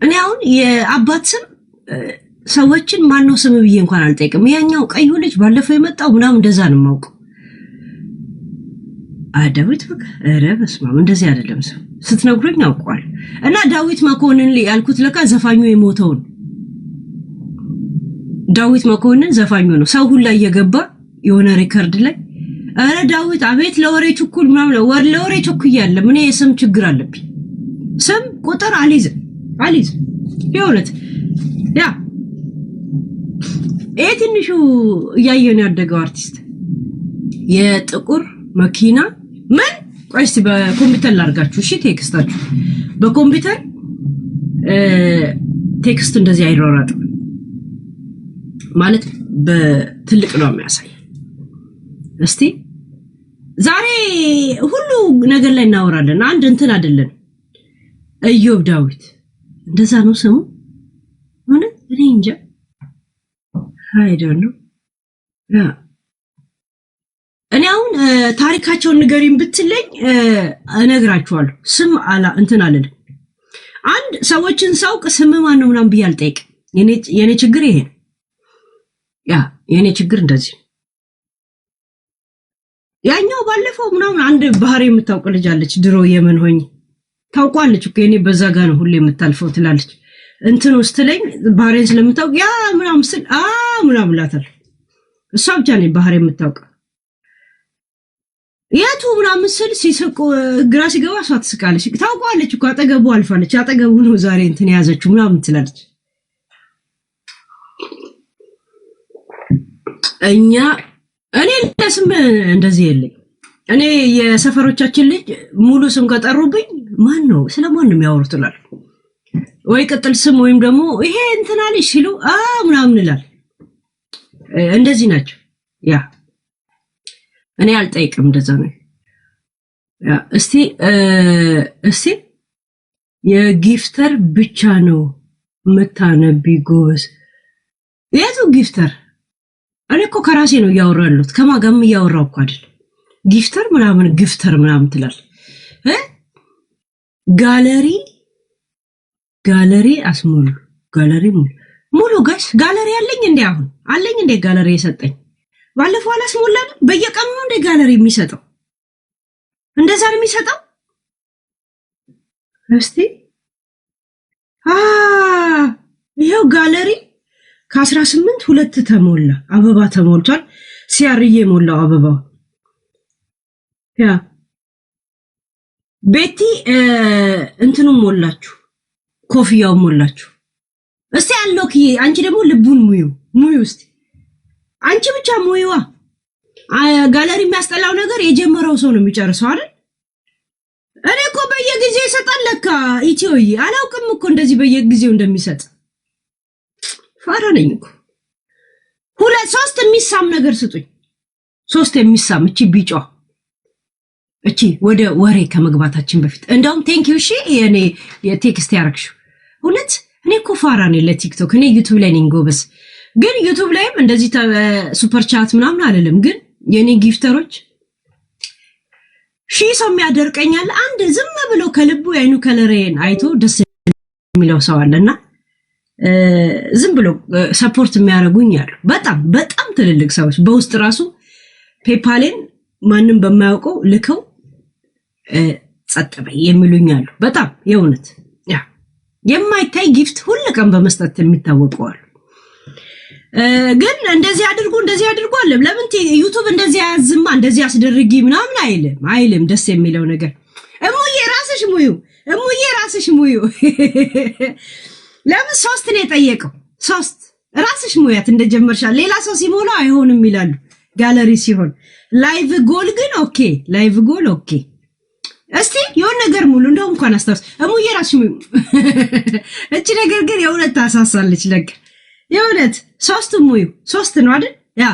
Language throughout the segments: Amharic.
እኔ አሁን የአባት ስም ሰዎችን ማን ነው ስም ብዬ እንኳን አልጠይቅም። ያኛው ቀዩ ልጅ ባለፈው የመጣው ምናምን እንደዛ ነው የማውቀው። ዳዊት በቃ ኧረ በስመ አብ እንደዚህ አይደለም ሰው ስትነግሩኝ አውቀዋል። እና ዳዊት መኮንን ያልኩት ለካ ዘፋኙ የሞተውን ዳዊት መኮንን ዘፋኙ ነው። ሰው ሁላ እየገባ የሆነ ሪከርድ ላይ ኧረ ዳዊት አቤት ለወሬ ችኩል ምናምን ለወሬ ችኩያለ ምን የስም ችግር አለብኝ። ስም ቁጥር አልይዝም የእውነት ያ ትንሹ እያየን ያደገው አርቲስት የጥቁር መኪና ምን ቆይስ በኮምፒውተር ላርጋችሁ እሺ ቴክስታችሁ በኮምፒውተር ቴክስት እንደዚህ አይሯሯጥም ማለት በትልቅ ነው የሚያሳይ። እስቲ ዛሬ ሁሉ ነገር ላይ እናወራለን። አንድ እንትን አይደለም ኢዮብ ዳዊት እንደዛ ነው ስሙ ማለት እኔ እንጃ አይደል ነው ያ እኔ አሁን ታሪካቸውን ንገሪን ብትለኝ እነግራችኋለሁ። ስም አላ እንትን አለልኝ አንድ ሰዎችን ሳውቅ ስም ማን ነው ምናምን ብዬ አልጠይቅም። የኔ ችግር ይሄ ነው። ያ የኔ ችግር እንደዚህ ያኛው ባለፈው ምናምን አንድ ባህሪ የምታውቅ ልጅ አለች ድሮ የመን ሆኝ ታውቋለች እኮ የኔ በዛ ጋር ነው ሁሌ የምታልፈው ትላለች እንትን ውስጥ ላይ ባህሪን ስለምታውቅ ያ ምናምን ስል ምናምን ላታል እሷ ብቻ ነው ባህሪ የምታውቅ ያቱ ምናምን ስል ሲስቁ ግራ ሲገባ እሷ ትስቃለች ታውቋለች እኮ አጠገቡ አልፋለች አጠገቡ ነው ዛሬ እንትን ያዘችው ምናምን ትላለች። እኔ ለስም እንደዚህ የለኝ። እኔ የሰፈሮቻችን ልጅ ሙሉ ስም ከጠሩብኝ ማን ነው ስለማን ነው የሚያወሩት ይላል ወይ ቅጥል ስም ወይም ደግሞ ይሄ እንትና ልጅ ሲሉ ምናምን ይላል። እንደዚህ ናቸው። ያ እኔ አልጠይቅም እንደዛ ነው። ያ እስቲ የጊፍተር ብቻ ነው መታነቢ ጎበዝ የቱ ጊፍተር? እኔ እኮ ከራሴ ነው ያወራሉት ከማጋም ያወራው እኮ አይደል ጊፍተር ምናምን ግፍተር ምናምን ትላል። ጋለሪ አስሙሉ ጋለሪ ሙሉ ጋሽ ጋለሪ አለኝ እንዴ አሁን አለኝ እንዴ ጋለሪ የሰጠኝ ባለፈው አላስሞላን በየቀኑ ነው እንደ ጋለሪ የሚሰጠው እንደዛ ነው የሚሰጠው። እስቲ ይሄው ጋለሪ ከ18 ሁለት ተሞላ አበባ ተሞልቷል። ሲያርዬ ሞላው አበባው ያ ቤቲ እንትኑ ሞላችሁ ኮፊያው ሞላችሁ። እስቲ አሎኪ አንቺ ደግሞ ልቡን ሙዩ እስቲ አንቺ ብቻ ሙዩዋ። ጋለሪ የሚያስጠላው ነገር የጀመረው ሰው ነው የሚጨርሰው አይደል? እኔ እኮ በየጊዜው ይሰጣል ለካ ኢትዮዬ አላውቅም እኮ እንደዚህ በየጊዜው እንደሚሰጥ ፋራ ነኝ እኮ። ሁለት ሶስት የሚሳም ነገር ስጡኝ። ሶስት የሚሳም እቺ ቢጫ እቺ ወደ ወሬ ከመግባታችን በፊት እንደውም ቴንኪው እሺ የኔ የቴክስት ያረክሽው ሁለት እኔ እኮ ፋራ ነኝ ለቲክቶክ እኔ ዩቲዩብ ላይ ነኝ ጎበዝ። ግን ዩቲዩብ ላይም እንደዚህ ሱፐር ቻት ምናምን አይደለም። ግን የኔ ጊፍተሮች ሰው የሚያደርቀኛል አንድ ዝም ብሎ ከልቡ ያይኑ ከለሬን አይቶ ደስ የሚለው ሰው አለና ዝም ብሎ ሰፖርት የሚያደርጉኝ አሉ። በጣም ትልልቅ ሰዎች በውስጥ ራሱ ፔፓልን ማንንም በማያውቀው ልከው ጸጥበይ የሚሉኝ አሉ። በጣም የእውነት ያ የማይታይ ጊፍት ሁሉ ቀን በመስጠት የሚታወቀው አሉ። ግን እንደዚህ አድርጉ አለ። ለምን ዩቲዩብ እንደዚህ ያዝማ እንደዚህ አስደርጊ ምናምን አይልም። ደስ የሚለው ነገር እሙዬ ራስሽ ሙዩ ለምን ሶስት ነው የጠየቀው? ሶስት ራስሽ ሙያት እንደጀመርሻል። ሌላ ሰው ሲሞላ አይሆንም ይላሉ ጋለሪ ሲሆን። ላይቭ ጎል ግን ኦኬ፣ ላይቭ ጎል ኦኬ። እስቲ የሆነ ነገር ሙሉ እንደው እንኳን አስተርስ እሙዬ ራስሽ ሙዩ። እቺ ነገር ግን የእውነት ታሳሳለች ለካ የእውነት ሶስት ሙዩ ሶስት ነው አይደል? ያ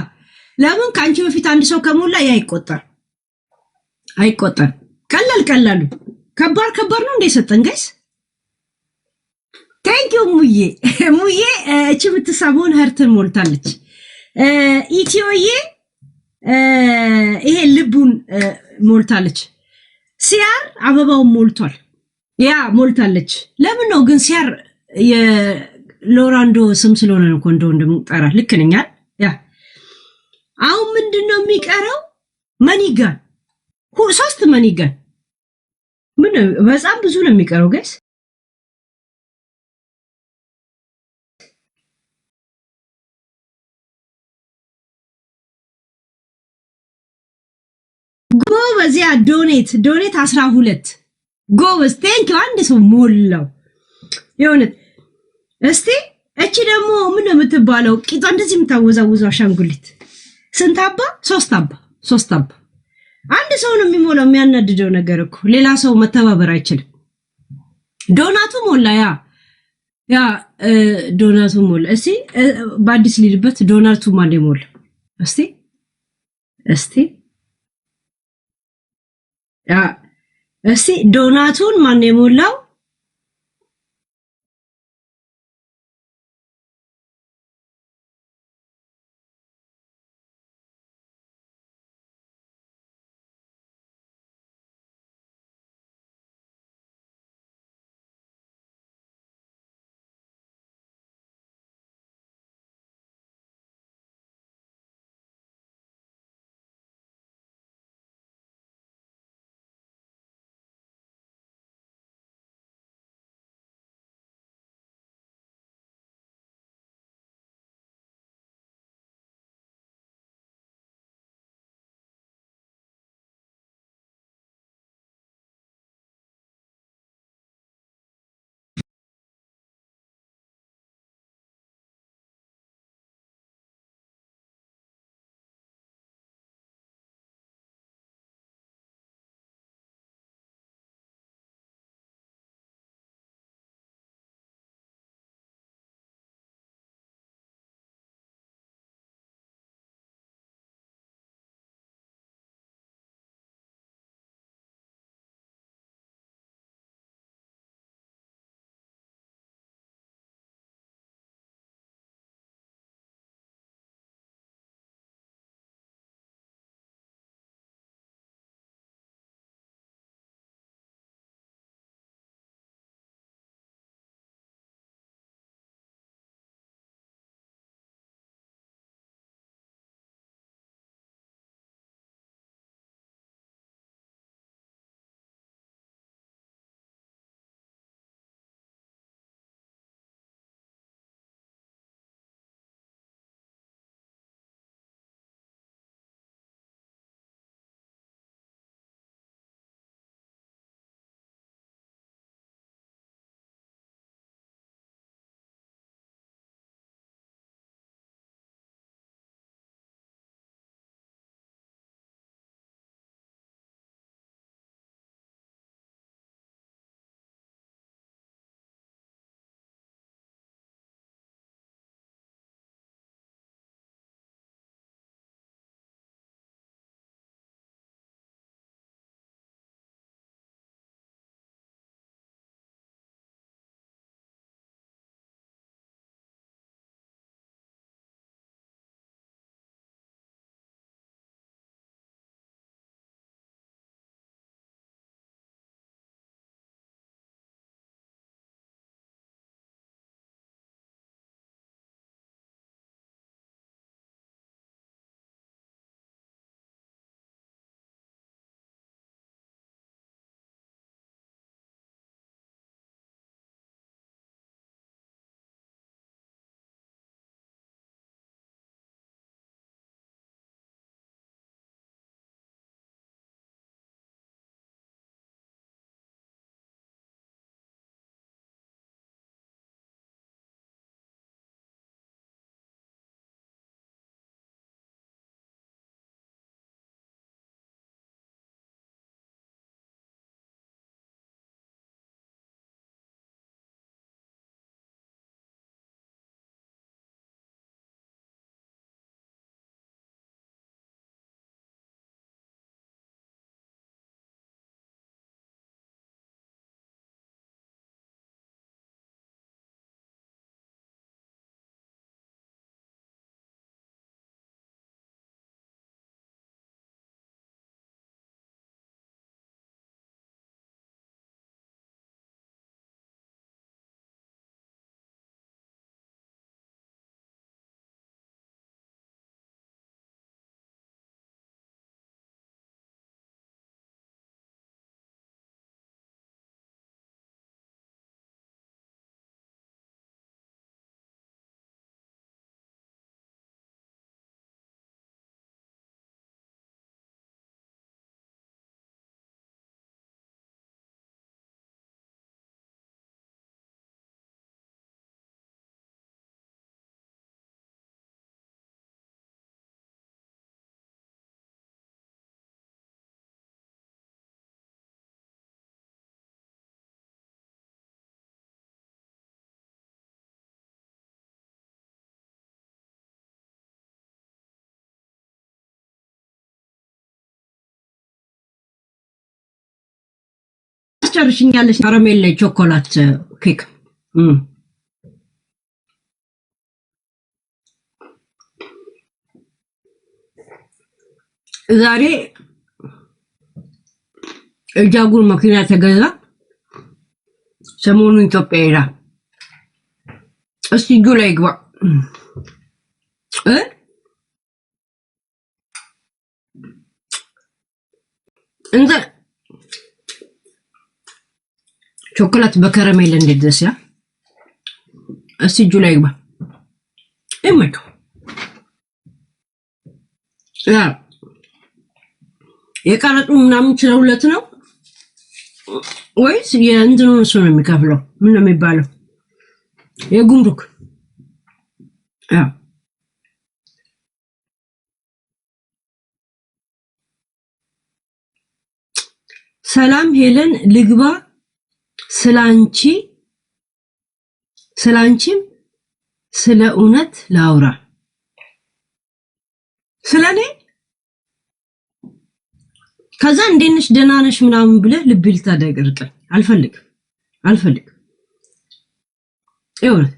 ለምን ካንቺ በፊት አንድ ሰው ከሞላ ያ አይቆጠር። ቀላሉ ከባድ ነው እንደሰጠን ጋይስ። ቴንኪው ሙዬ እቺ ብትሳቦን ሀርተን ሞልታለች። ኢትዮዬ ይሄ ልቡን ሞልታለች። ሲያር አበባውን ሞልቷል። ያ ሞልታለች። ለምን ነው ግን ሲያር የሎራንዶ ስም ስለሆነ ነው እኮ እንደምጠራ ልክ ነኝ አይደል? ያ አሁን ምንድነው የሚቀረው? መኒጋን ሶስት መኒጋን ምን በጣም ብዙ ነው የሚቀረው ጋይስ። ጎበዝ ያ ዶኔት 12 ጎበዝ ቴንክ አንድ ሰው ሞላው የሆነት እስቲ እቺ ደግሞ ምን የምትባለው ቂጧ እንደዚህ የምታወዛውዘው አሻንጉሊት ስንት አባ? ሶስት አባ አንድ ሰው ነው የሚሞላው። የሚያናድደው ነገር እኮ ሌላ ሰው መተባበር አይችልም። ዶናቱ ሞላ ያ ዶናቱ ሞላ። እስቲ በአዲስ ሊድበት ዶናቱ ማን ሞላ? እስቲ ያ እስቲ ዶናቱን ማን የሞላው? ታስጨርሽኛለሽ ካራሜል ቾኮላት ኬክ ዛሬ እጃጉር መኪና ተገዛ ሰሞኑን ኢትዮጵያ ይላል እስቲ እጁ ላይ ግባ እንደ ቾኮላት በከረሜል እንደደስ ያ እስቲ እጁ ላይ ግባ እመቶ ያ የቀረጡ ምናምን ችለውለት ነው ወይስ የእንትኑን እሱ ነው የሚከፍለው ምን ነው የሚባለው የጉምሩክ ያ ሰላም ሄለን ልግባ ስላንቺም ስለ እውነት ላውራ ስለኔ ከዛ እንደነሽ ደህና ነሽ ምናምን ብለህ ልብ ልታደርቅ አልፈልግም ይኸውልህ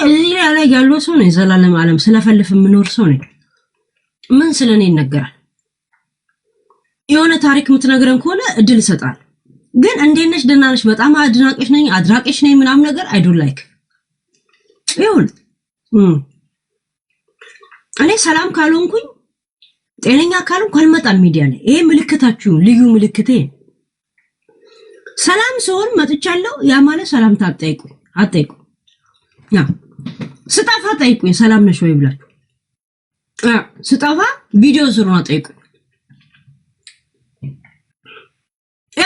እዚህ ላይ ያለው ሰው ነው የዘላለም ዓለም ስለፈልፍ የምኖር ሰው ነው ምን ስለኔ ይነገራል የሆነ ታሪክ የምትነግረን ከሆነ እድል ይሰጣል ግን እንደነሽ ደህና ነሽ በጣም አድናቂሽ ነኝ ምናምን ነገር አይ ዶንት ላይክ ይኸውልህ እኔ ሰላም ካልሆንኩኝ ጤነኛ ካልሆንኩ አልመጣም ሚዲያ ላይ ይሄ ምልክታችሁ ልዩ ምልክቴ ሰላም ሲሆን መጥቻለሁ ያ ማለት ሰላም አትጠይቁ ያ ስጣፋ ጠይቁኝ ሰላም ነሽ ወይ ብላችሁ ስጣፋ ቪዲዮ ስሩና ጠይቁ ያ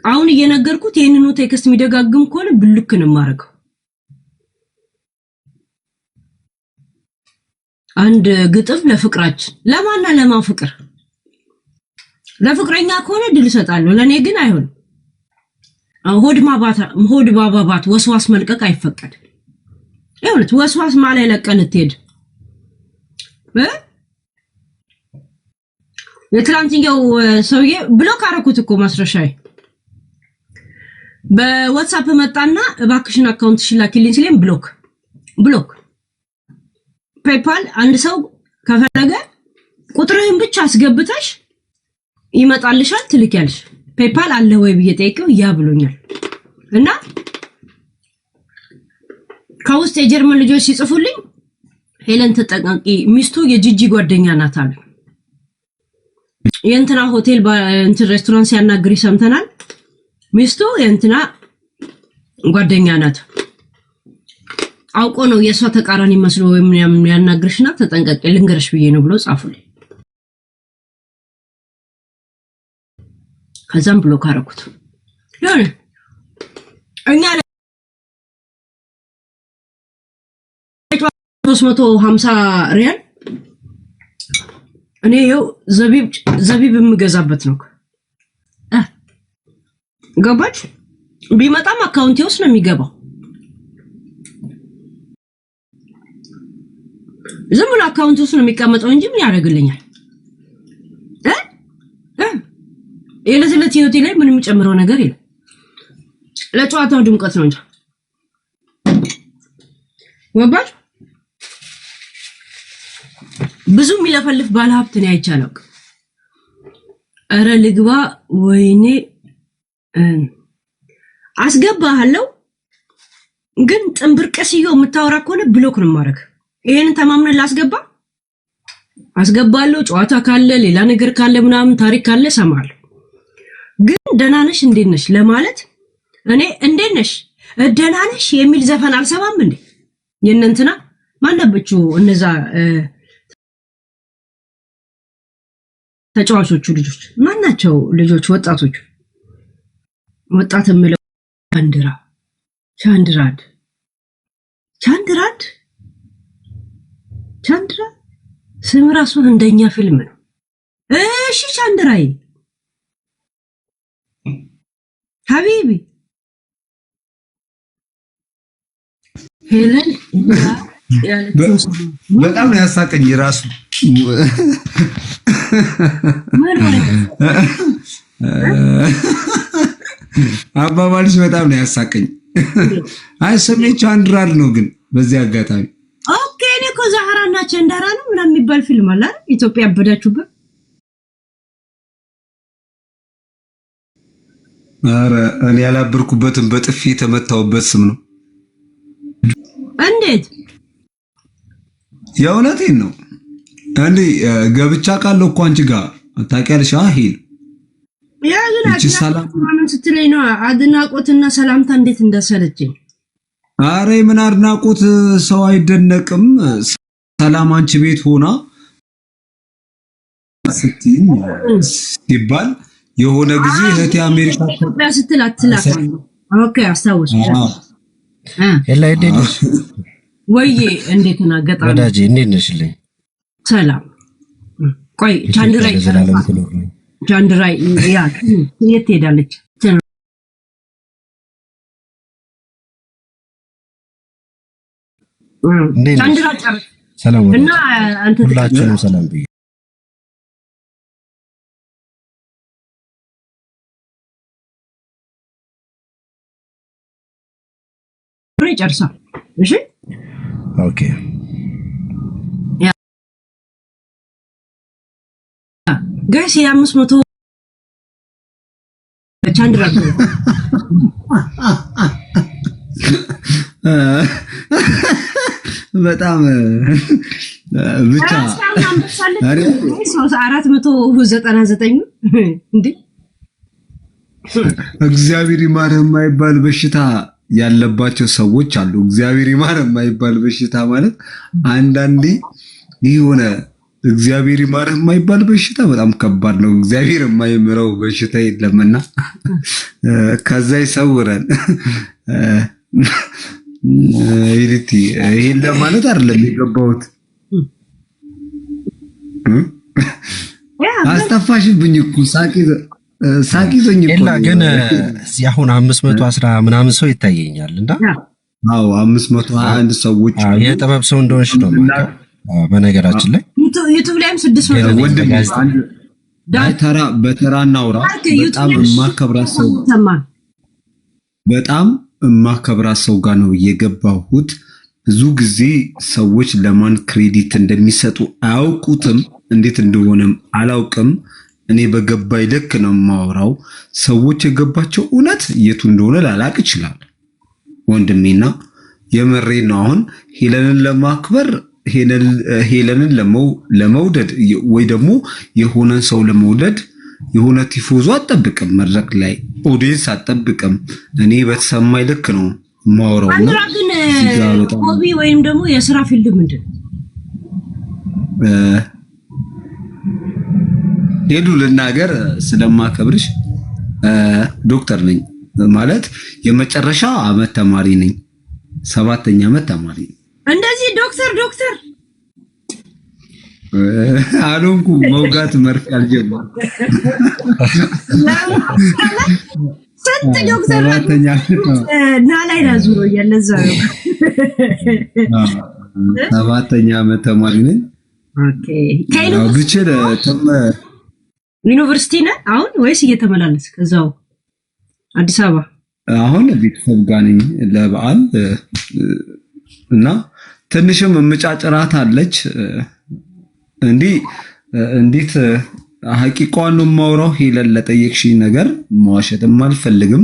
አሁን እየነገርኩት ይሄንኑ ቴክስት የሚደጋግም ከሆነ ብልክ ነው ማረከው አንድ ግጥም ለፍቅራችን ለማን ፍቅር ለፍቅረኛ ከሆነ ድል ሰጣለሁ ለኔ ግን አይሆን ሆድ ባባባት ወስዋስ መልቀቅ አይፈቀድ ይሁንት ወስዋስ ማለት ለቀን ትሄድ የትላንትኛው ሰውዬ ብሎክ አረኩት እኮ ማስረሻይ በዋትስአፕ መጣና እባክሽን አካውንትሽ ላኪልኝ ሲለኝ ብሎክ ፔፓል አንድ ሰው ከፈለገ ቁጥርህን ብቻ አስገብተሽ ይመጣልሻል ትልኪያለሽ ፔፓል አለ ወይ ብዬ ጠይቀው ያ ብሎኛል እና ከውስጥ የጀርመን ልጆች ሲጽፉልኝ ሄለን ተጠቃቂ ሚስቱ የጂጂ ጓደኛ ናት አሉ የእንትና ሆቴል እንትን ሬስቶራንት ሲያናግሪ ሰምተናል ሚስቱ የእንትና ጓደኛ ናት አውቆ ነው የሷ ተቃራኒ መስሎ ወይም ያናግርሽና ተጠንቀቂ ልንገርሽ ብዬ ነው ብሎ ጻፉልኝ ከዛም ብሎ ካረኩት ያኔ እኛ 350 ሪያል እኔ ይኸው ዘቢብ የምገዛበት ነው ገባች ቢመጣም አካውንቴ ውስጥ ነው የሚገባው ዝም ብሎ አካውንት ውስጥ ነው የሚቀመጠው እንጂ ምን ያደርግልኛል የለዘለት ህይወቴ ላይ ምንም ጨምረው ነገር የለም ለጨዋታው ድምቀት ነው እንጂ ወባጭ ብዙ የሚለፈልፍ ባለሀብት ነው አይቻለው አረ ልግባ ወይኔ አስገባሃለው ግን ጥንብርቀስዮ የምታወራ ከሆነ ብሎክ ነው ማረክ ይሄንን ተማምነን አስገባለሁ ጨዋታ ካለ ሌላ ነገር ካለ ምናምን ታሪክ ካለ ሰማለሁ ግን ደናነሽ እንዴነሽ ለማለት እኔ እንዴነሽ ደናነሽ የሚል ዘፈን አልሰማም እንዴ የነንትና ማንነበችው እነዛ ተጫዋቾቹ ልጆች ማናቸው ልጆች ወጣት ምለው ቻንድራድ ስም ራሱ እንደኛ ፊልም ነው እሺ ቻንድራይ ሀቢቢ ሄለን በጣም ነው ያሳቀኝ ራሱ ምን ሆነ? አባባልሽ በጣም ነው ያሳቀኝ። አይ ስሜ ቻንድራል ነው ግን በዚህ አጋጣሚ ኦኬ እኔ እኮ ዛህራና ቸንዳራ ነው ምናምን የሚባል ፊልም አለ አይደል? ኢትዮጵያ አበዳችሁበት። ኧረ እኔ ያላበርኩበትም በጥፊ የተመታውበት ስም ነው። እንዴት? የእውነቴን ነው። እንዴ ገብቻ ቃለው እኮ አንቺ ጋር ታውቂያለሽ። ሂል ያዙና ሰላም ስትለኝ ነው አድናቆትና ሰላምታ እንዴት እንደሰለችኝ። አረ ምን አድናቆት ሰው አይደነቅም። ሰላም አንቺ ቤት ሆና ስትይኝ ሲባል የሆነ ጊዜ እህቴ አሜሪካ ኢትዮጵያ ስትል አትላክ። ኦኬ አስታውስ። ኤላ እንዴት ወይዬ እንዴት ናገጣ ወዳጄ እንዴት ነሽልኝ? ሰላም ቆይ ቻንድራይ ያ የት ሄዳለች? ቻንድራ ጨርስ ሰላም እና አንተ ሁላችንም ሰላም ብዬ ጨርሳ። እሺ ኦኬ ጋይስ የ500 ቻንድራ በጣም ብቻ 499 እንዴ እግዚአብሔር ይማር የማይባል በሽታ ያለባቸው ሰዎች አሉ። እግዚአብሔር ይማር የማይባል በሽታ ማለት አንዳንዴ የሆነ እግዚአብሔር ይማር የማይባል በሽታ በጣም ከባድ ነው። እግዚአብሔር የማይምረው በሽታ የለምና ከዛ ይሰውረን። ይልቲ ይሄን ለማለት አይደለም የገባሁት። አስተፋሽብኝ እኮ ሳቂ ዘኝ እኮ ኤላ ግን እዚህ አሁን 510 ምናምን ሰው ይታየኛል እና አዎ 521 ሰዎች የጥበብ ሰው እንደሆንሽ ነው ማለት በነገራችን ላይ ዩቲዩብ ላይም 600 ወንድም በተራ በተራ እናውራ። በጣም የማከብራት ሰው ጋር ነው የገባሁት። ብዙ ጊዜ ሰዎች ለማን ክሬዲት እንደሚሰጡ አያውቁትም፣ እንዴት እንደሆነም አላውቅም። እኔ በገባይ ልክ ነው የማወራው። ሰዎች የገባቸው እውነት የቱ እንደሆነ ላላቅ ይችላል ወንድሜና የመሬ ነው። አሁን ሄለንን ለማክበር ሄለንን ለመውደድ ወይ ደግሞ የሆነን ሰው ለመውደድ የሆነ ቲፎዞ አጠብቅም፣ መድረክ ላይ ኦዲየንስ አጠብቅም። እኔ በተሰማኝ ልክ ነው ማውራው ነው። ግን ሆቢ ወይም ደግሞ የሥራ ፊልድ ምንድን ነው? ሄዱ ልናገር ስለማከብርሽ ዶክተር ነኝ ማለት የመጨረሻ አመት ተማሪ ነኝ። 7ኛ አመት ተማሪ ነኝ። እንደዚህ ዶክተር አሎንኩ መውጋት መርፌ አልጀመርኩም። ስንት ዶክተር ናላይ ናዙሮ ያለዛ ነው። 7ኛ አመት ተማሪ ነኝ። ኦኬ ብቻ ዩኒቨርሲቲ ነህ አሁን ወይስ እየተመላለስክ እዛው አዲስ አበባ? አሁን ቤተሰብ ጋር ነኝ ለበዓል እና ትንሽም የምጫጭራት አለች። እንዴት ሐቂቃውን ነው የማወራው። ሄለን ለጠየቅሽኝ ነገር መዋሸትም አልፈልግም።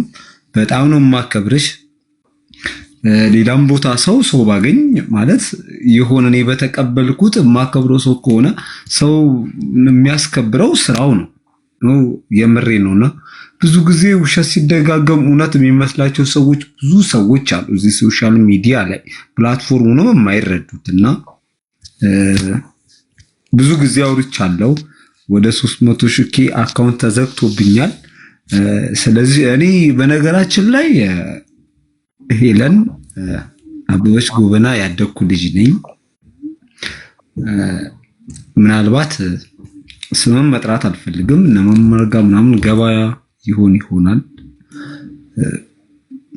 በጣም ነው የማከብርሽ። ሌላም ቦታ ሰው ባገኝ ማለት የሆነ እኔ በተቀበልኩት የማከብረው ሰው ከሆነ ሰው የሚያስከብረው ስራው ነው የምሬ ነውና ብዙ ጊዜ ውሸት ሲደጋገም እውነት የሚመስላቸው ሰዎች ብዙ ሰዎች አሉ እዚህ ሶሻል ሚዲያ ላይ ፕላትፎርሙ ነው የማይረዱትና ብዙ ጊዜ አውርቻለሁ። ወደ 300,000 አካውንት ተዘግቶብኛል። ስለዚህ እኔ በነገራችን ላይ ሄለን አበበች ጎበና ያደኩ ልጅ ነኝ። ምናልባት ስምም መጥራት አልፈልግም። እነመመርጋ ምናምን ገበያ ይሆናል።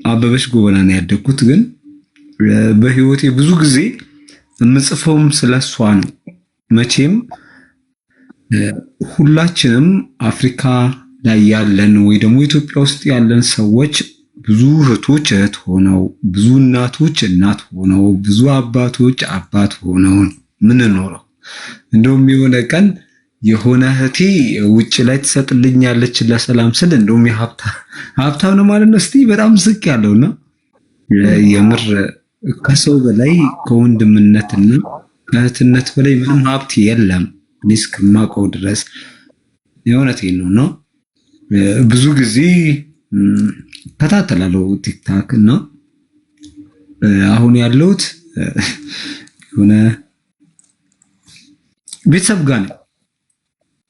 አበበች ጎበና ነው ያደኩት። ግን በህይወቴ ብዙ ጊዜ የምጽፈውም ስለሷ ነው። መቼም ሁላችንም አፍሪካ ላይ ያለን ወይ ደግሞ ኢትዮጵያ ውስጥ ያለን ሰዎች ብዙ እህቶች እህት ሆነው ብዙ እናቶች እናት ሆነው ብዙ አባቶች አባት ሆነው ምን ኖረው እንደውም የሆነ ቀን የሆነ እህቴ ውጭ ላይ ትሰጥልኛለች ለሰላም ስል እንደውም ሀብታም ነው ማለት ነው። እስቲ በጣም ዝቅ ያለውና የምር ከሰው በላይ ከወንድምነትና ከእህትነት በላይ ምንም ሀብት የለም እኔ እስከማውቀው ድረስ የእውነቴን ነው። ብዙ ጊዜ ከታተላለሁ ቲክታክ እና አሁን ያለሁት የሆነ ቤተሰብ ጋር ነው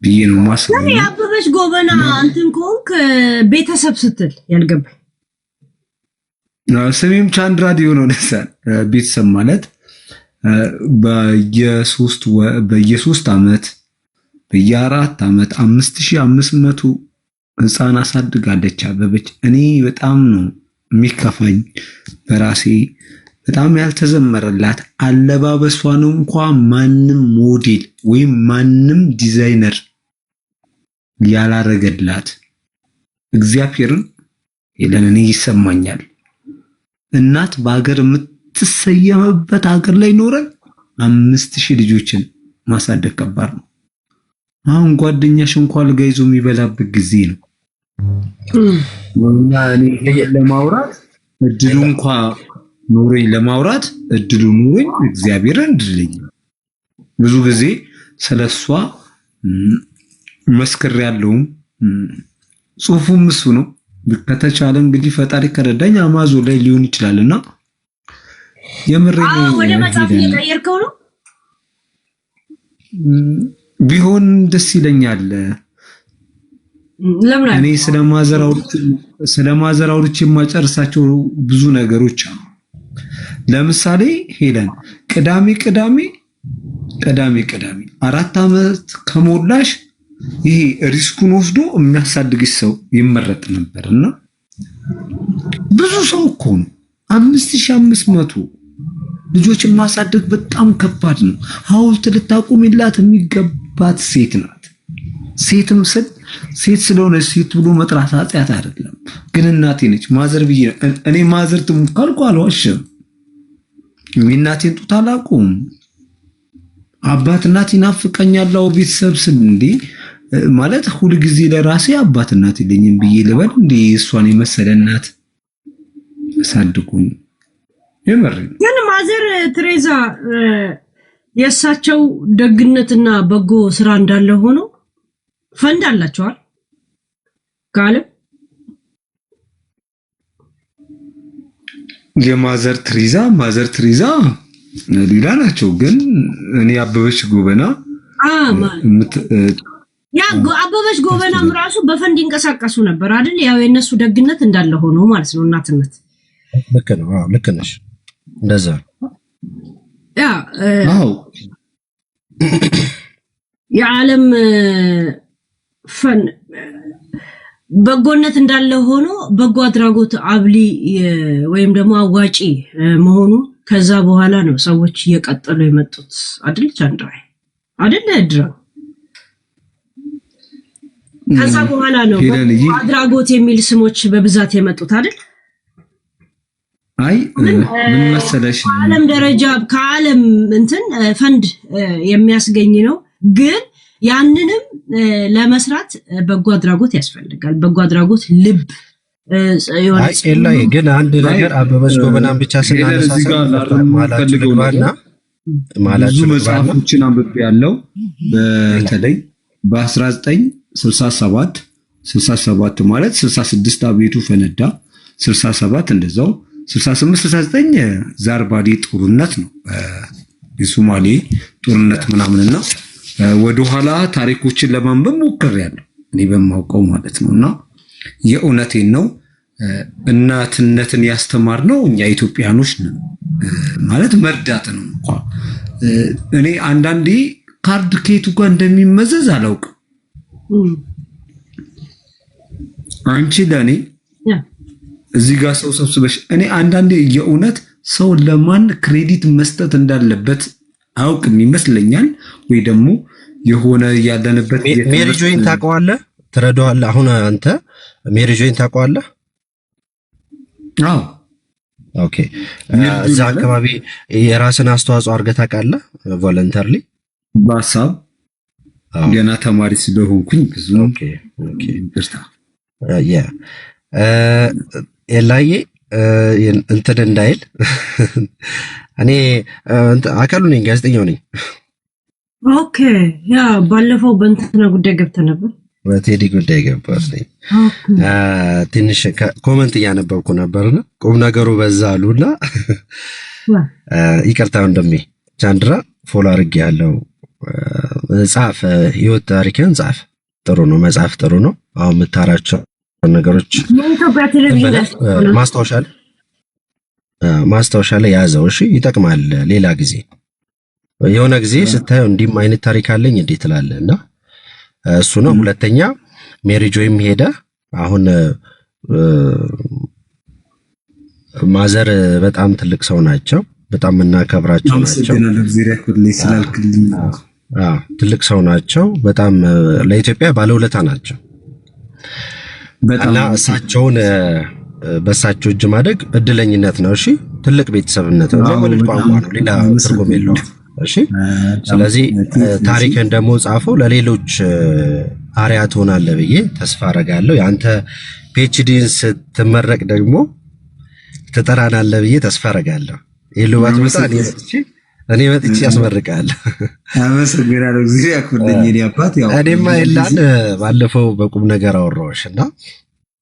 ብዬ ነው ማስበው። አበበች ጎበና እንትን ኮንክ ቤተሰብ ስትል ያልገባኝ ስሜም ቻንድራዲዮ ነው። ደሳን ቤተሰብ ማለት በየ3 ዓመት በየ4 ዓመት 5500 ህፃን አሳድጋለች አበበች። እኔ በጣም ነው የሚከፋኝ በራሴ በጣም ያልተዘመረላት አለባበሷን እንኳን ማንም ሞዴል ወይም ማንም ዲዛይነር ያላረገላት እግዚአብሔርን ሄለን እኔ ይሰማኛል። እናት በሀገር የምትሰየምበት ሀገር ላይ ኖረን 5000 ልጆችን ማሳደግ ከባድ ነው። አሁን ጓደኛሽ እንኳን ልጋ ይዞ የሚበላበት ጊዜ ነው። ወኛ እኔ ለማውራት እድሉ እንኳን ኖረኝ ለማውራት እድሉ ኖረኝ እግዚአብሔርን እንድልኝ ብዙ ጊዜ ስለሷ መስከረ ያለው ጽሁፉም እሱ ነው። ከተቻለ እንግዲህ ፈጣሪ ከረዳኝ አማዞን ላይ ሊሆን ይችላልና የምሬን ወደ መጽሐፍ እየቀየርከው ነው ቢሆን ደስ ይለኛል። እኔ ስለማዘር አውርቼ የማጨርሳቸው ብዙ ነገሮች አሉ። ለምሳሌ ሄለን ቅዳሜ 4 ዓመት ከሞላሽ ይሄ ሪስኩን ወስዶ የሚያሳድግሽ ሰው ይመረጥ ነበርና ብዙ ሰው እኮ ነው 5500 ልጆችን ማሳደግ በጣም ከባድ ነው። ሐውልት ልታቆምላት የሚገባት ሴት ናት። ሴትም ሴት ስለሆነ ሴት ብሎ መጥራት ኃጢአት አይደለም፣ ግን እናቴ ነች። ማዘር ብዬ እኔ ማዘር ካልኩ አልዋሽም። እናቴን ጡት አላውቅም። አባት እናት ይናፍቀኛል። ቤተሰብ ስል እንዴ ማለት ሁሉ ጊዜ ለራሴ አባት እናት የለኝም ብዬ ልበል እንዴ? እሷን የመሰለ እናት አሳድጉኝ። ግን ማዘር ትሬዛ የእሳቸው ደግነትና በጎ ስራ እንዳለ ሆኖ ፈንድ አላቸዋል ካለም የማዘር ትሬዛ ሌላ ናቸው። ግን እኔ አበበች ጎበና አበበች ጎበናም ራሱ በፈንድ ይንቀሳቀሱ ነበር አይደል? ያው የነሱ ደግነት እንዳለ ሆኖ ማለት ነው። እናትነት ልክ ነው። አዎ ልክ ነሽ። እንደዛ የዓለም በጎነት እንዳለ ሆኖ በጎ አድራጎት አብሊ ወይም ደግሞ አዋጪ መሆኑ ከዛ በኋላ ነው ሰዎች እየቀጠሉ የመጡት አይደል? ቻንድራይ አይደል? ድራ ከዛ በኋላ ነው አድራጎት የሚል ስሞች በብዛት የመጡት አይደል? አይ ምን መሰለሽ ዓለም ደረጃ ከዓለም እንትን ፈንድ የሚያስገኝ ነው። ግን ያንንም ለመስራት በጎ አድራጎት ያስፈልጋል። በጎ አድራጎት ልብ የላይ ግን አንድ ነገር አበበች ጎበናን ብቻ ስናነሳሳ ብዙ መጽሐፎችን አንብቤያለሁ። በተለይ በ1967 ማለት 66 አብዮቱ ፈነዳ፣ 67 እንደዛው 68-69 ዛርባዴ ጦርነት ነው የሶማሌ ጦርነት ምናምንና ወደኋላ ታሪኮችን ለማንበብ ሞክሬያለሁ እኔ በማውቀው ማለት ነውና የእውነቴን ነው። እናትነትን ያስተማርነው እኛ ኢትዮጵያኖች ነን ማለት መርዳት ነው እንኳን እኔ አንዳንዴ ካርድ ኬቱ ጋር እንደሚመዘዝ አላውቅም። አንቺ ለኔ እዚህ ጋር ሰው ሰብስበሽ እኔ አንዳንዴ የእውነት ሰው ለማን ክሬዲት መስጠት እንዳለበት አውቅም ይመስለኛል። ወይ ደግሞ የሆነ ያለንበት ሜሪ ጆይን ታውቀዋለህ? ትረዳዋለህ? አሁን አንተ ሜሪ ጆይን ታውቀዋለህ? አዎ። ኦኬ። እዛ አካባቢ የራስን አስተዋጽኦ አድርገህ ታውቃለህ? ቮለንተርሊ በሀሳብ ገና ተማሪ ስለሆንኩኝ ብዙ ኤላዬ እንትን እንዳይል እኔ አካሉ ነኝ፣ ጋዜጠኛው ነኝ። ኦኬ። ያ ባለፈው በእንትና ጉዳይ ገብተህ ነበር። በቴዲ ጉዳይ ገባሁኝ። ትንሽ ኮመንት እያነበብኩ ነበርና ቁም ነገሩ በዛ አሉና ይቅርታ ወንድሜ ቻንድራ ፎሎ አድርጌያለሁ። ጻፍ፣ ህይወት ታሪክን ጻፍ። ጥሩ ነው መጻፍ፣ ጥሩ ነው። አሁን የምታራቸው ነገሮች ማስታወሻ ላይ ያዘው። እሺ ይጠቅማል። ሌላ ጊዜ የሆነ ጊዜ ስታየው እንዲህም አይነት ታሪክ አለኝ እንዴ ትላለህ እና እሱ ነው። ሁለተኛ ሜሪ ጆይም ሄደ። አሁን ማዘር በጣም ትልቅ ሰው ናቸው። በጣም እናከብራቸው ናቸው። ትልቅ ሰው ናቸው። በጣም ለኢትዮጵያ ባለውለታ ናቸው እና እሳቸውን በእሳቸው እጅ ማደግ እድለኝነት ነው። እሺ ትልቅ ቤተሰብነት ነው። ለወለድ ቋንቋ ነው፣ ሌላ ትርጉም የለውም። እሺ ስለዚህ ታሪክን ደግሞ ጻፈው፣ ለሌሎች አርያ ትሆናለህ ብዬ ተስፋ አደርጋለሁ። የአንተ ፒኤችዲን ስትመረቅ ደግሞ ትጠራናለህ ብዬ ተስፋ አደርጋለሁ። የሉባት መጣ እኔ መጥቼ ያስመርቃለሁ። አመሰግናለሁ። እግዚአብሔር ያክብርልኝ የኔ አባት። ያው እኔማ ኤላን ባለፈው በቁም ነገር አወራሁሽና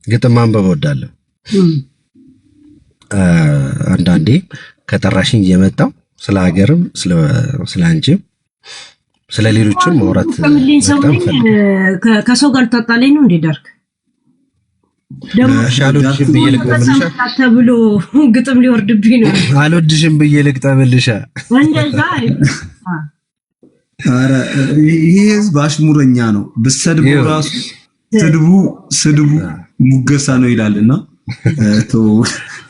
ግጥም ማንበብ እወዳለሁ። አንዳንዴ ከጠራሽኝ እየመጣሁ ስለ ሀገርም ስለ አንቺም ስለ ሌሎችም ማውራት ከሰው ጋር ታጣለኝ ነው እንዴ ዳርክ አልወድሽም ብዬ ልቅጠምልሻ ተብሎ ግጥም ሊወርድብኝ ነው። አልወድሽም ብዬ ልቅጠምልሻ እንደዛ። ኧረ ይሄ ህዝብ አሽሙረኛ ነው። ብትሰድቡ ራሱ ስድቡ ሙገሳ ነው ይላልና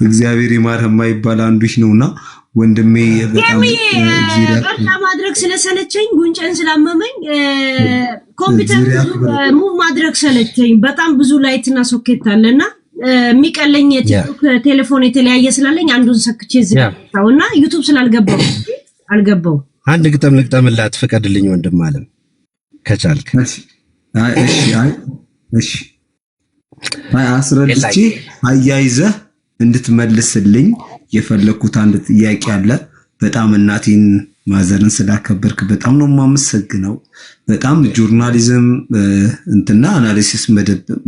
እግዚአብሔር ይማርህ የማይባል አንዱሽ ነውና ወንድሜ በጣም ቀርታ ማድረግ ስለሰለቸኝ ጉንጨን ስላመመኝ ኮምፒውተር ሙቭ ማድረግ ሰለቸኝ። በጣም ብዙ ላይትና ሶኬት አለና የሚቀለኝ የቲክቶክ ቴሌፎን የተለያየ ስላለኝ አንዱን ሰክቼ ዝጋውና ዩቲዩብ አልገባው። አንድ ግጥም ልቅጠምላት ፍቀድልኝ ወንድም አለም ከቻልክ። እሺ አስረድቼ አያይዘህ እንድትመልስልኝ የፈለኩት አንድ ጥያቄ አለ። በጣም እናቴን ማዘርን ስላከበርክ በጣም ነው የማመሰግነው። በጣም ጆርናሊዝም እንትና አናሊሲስ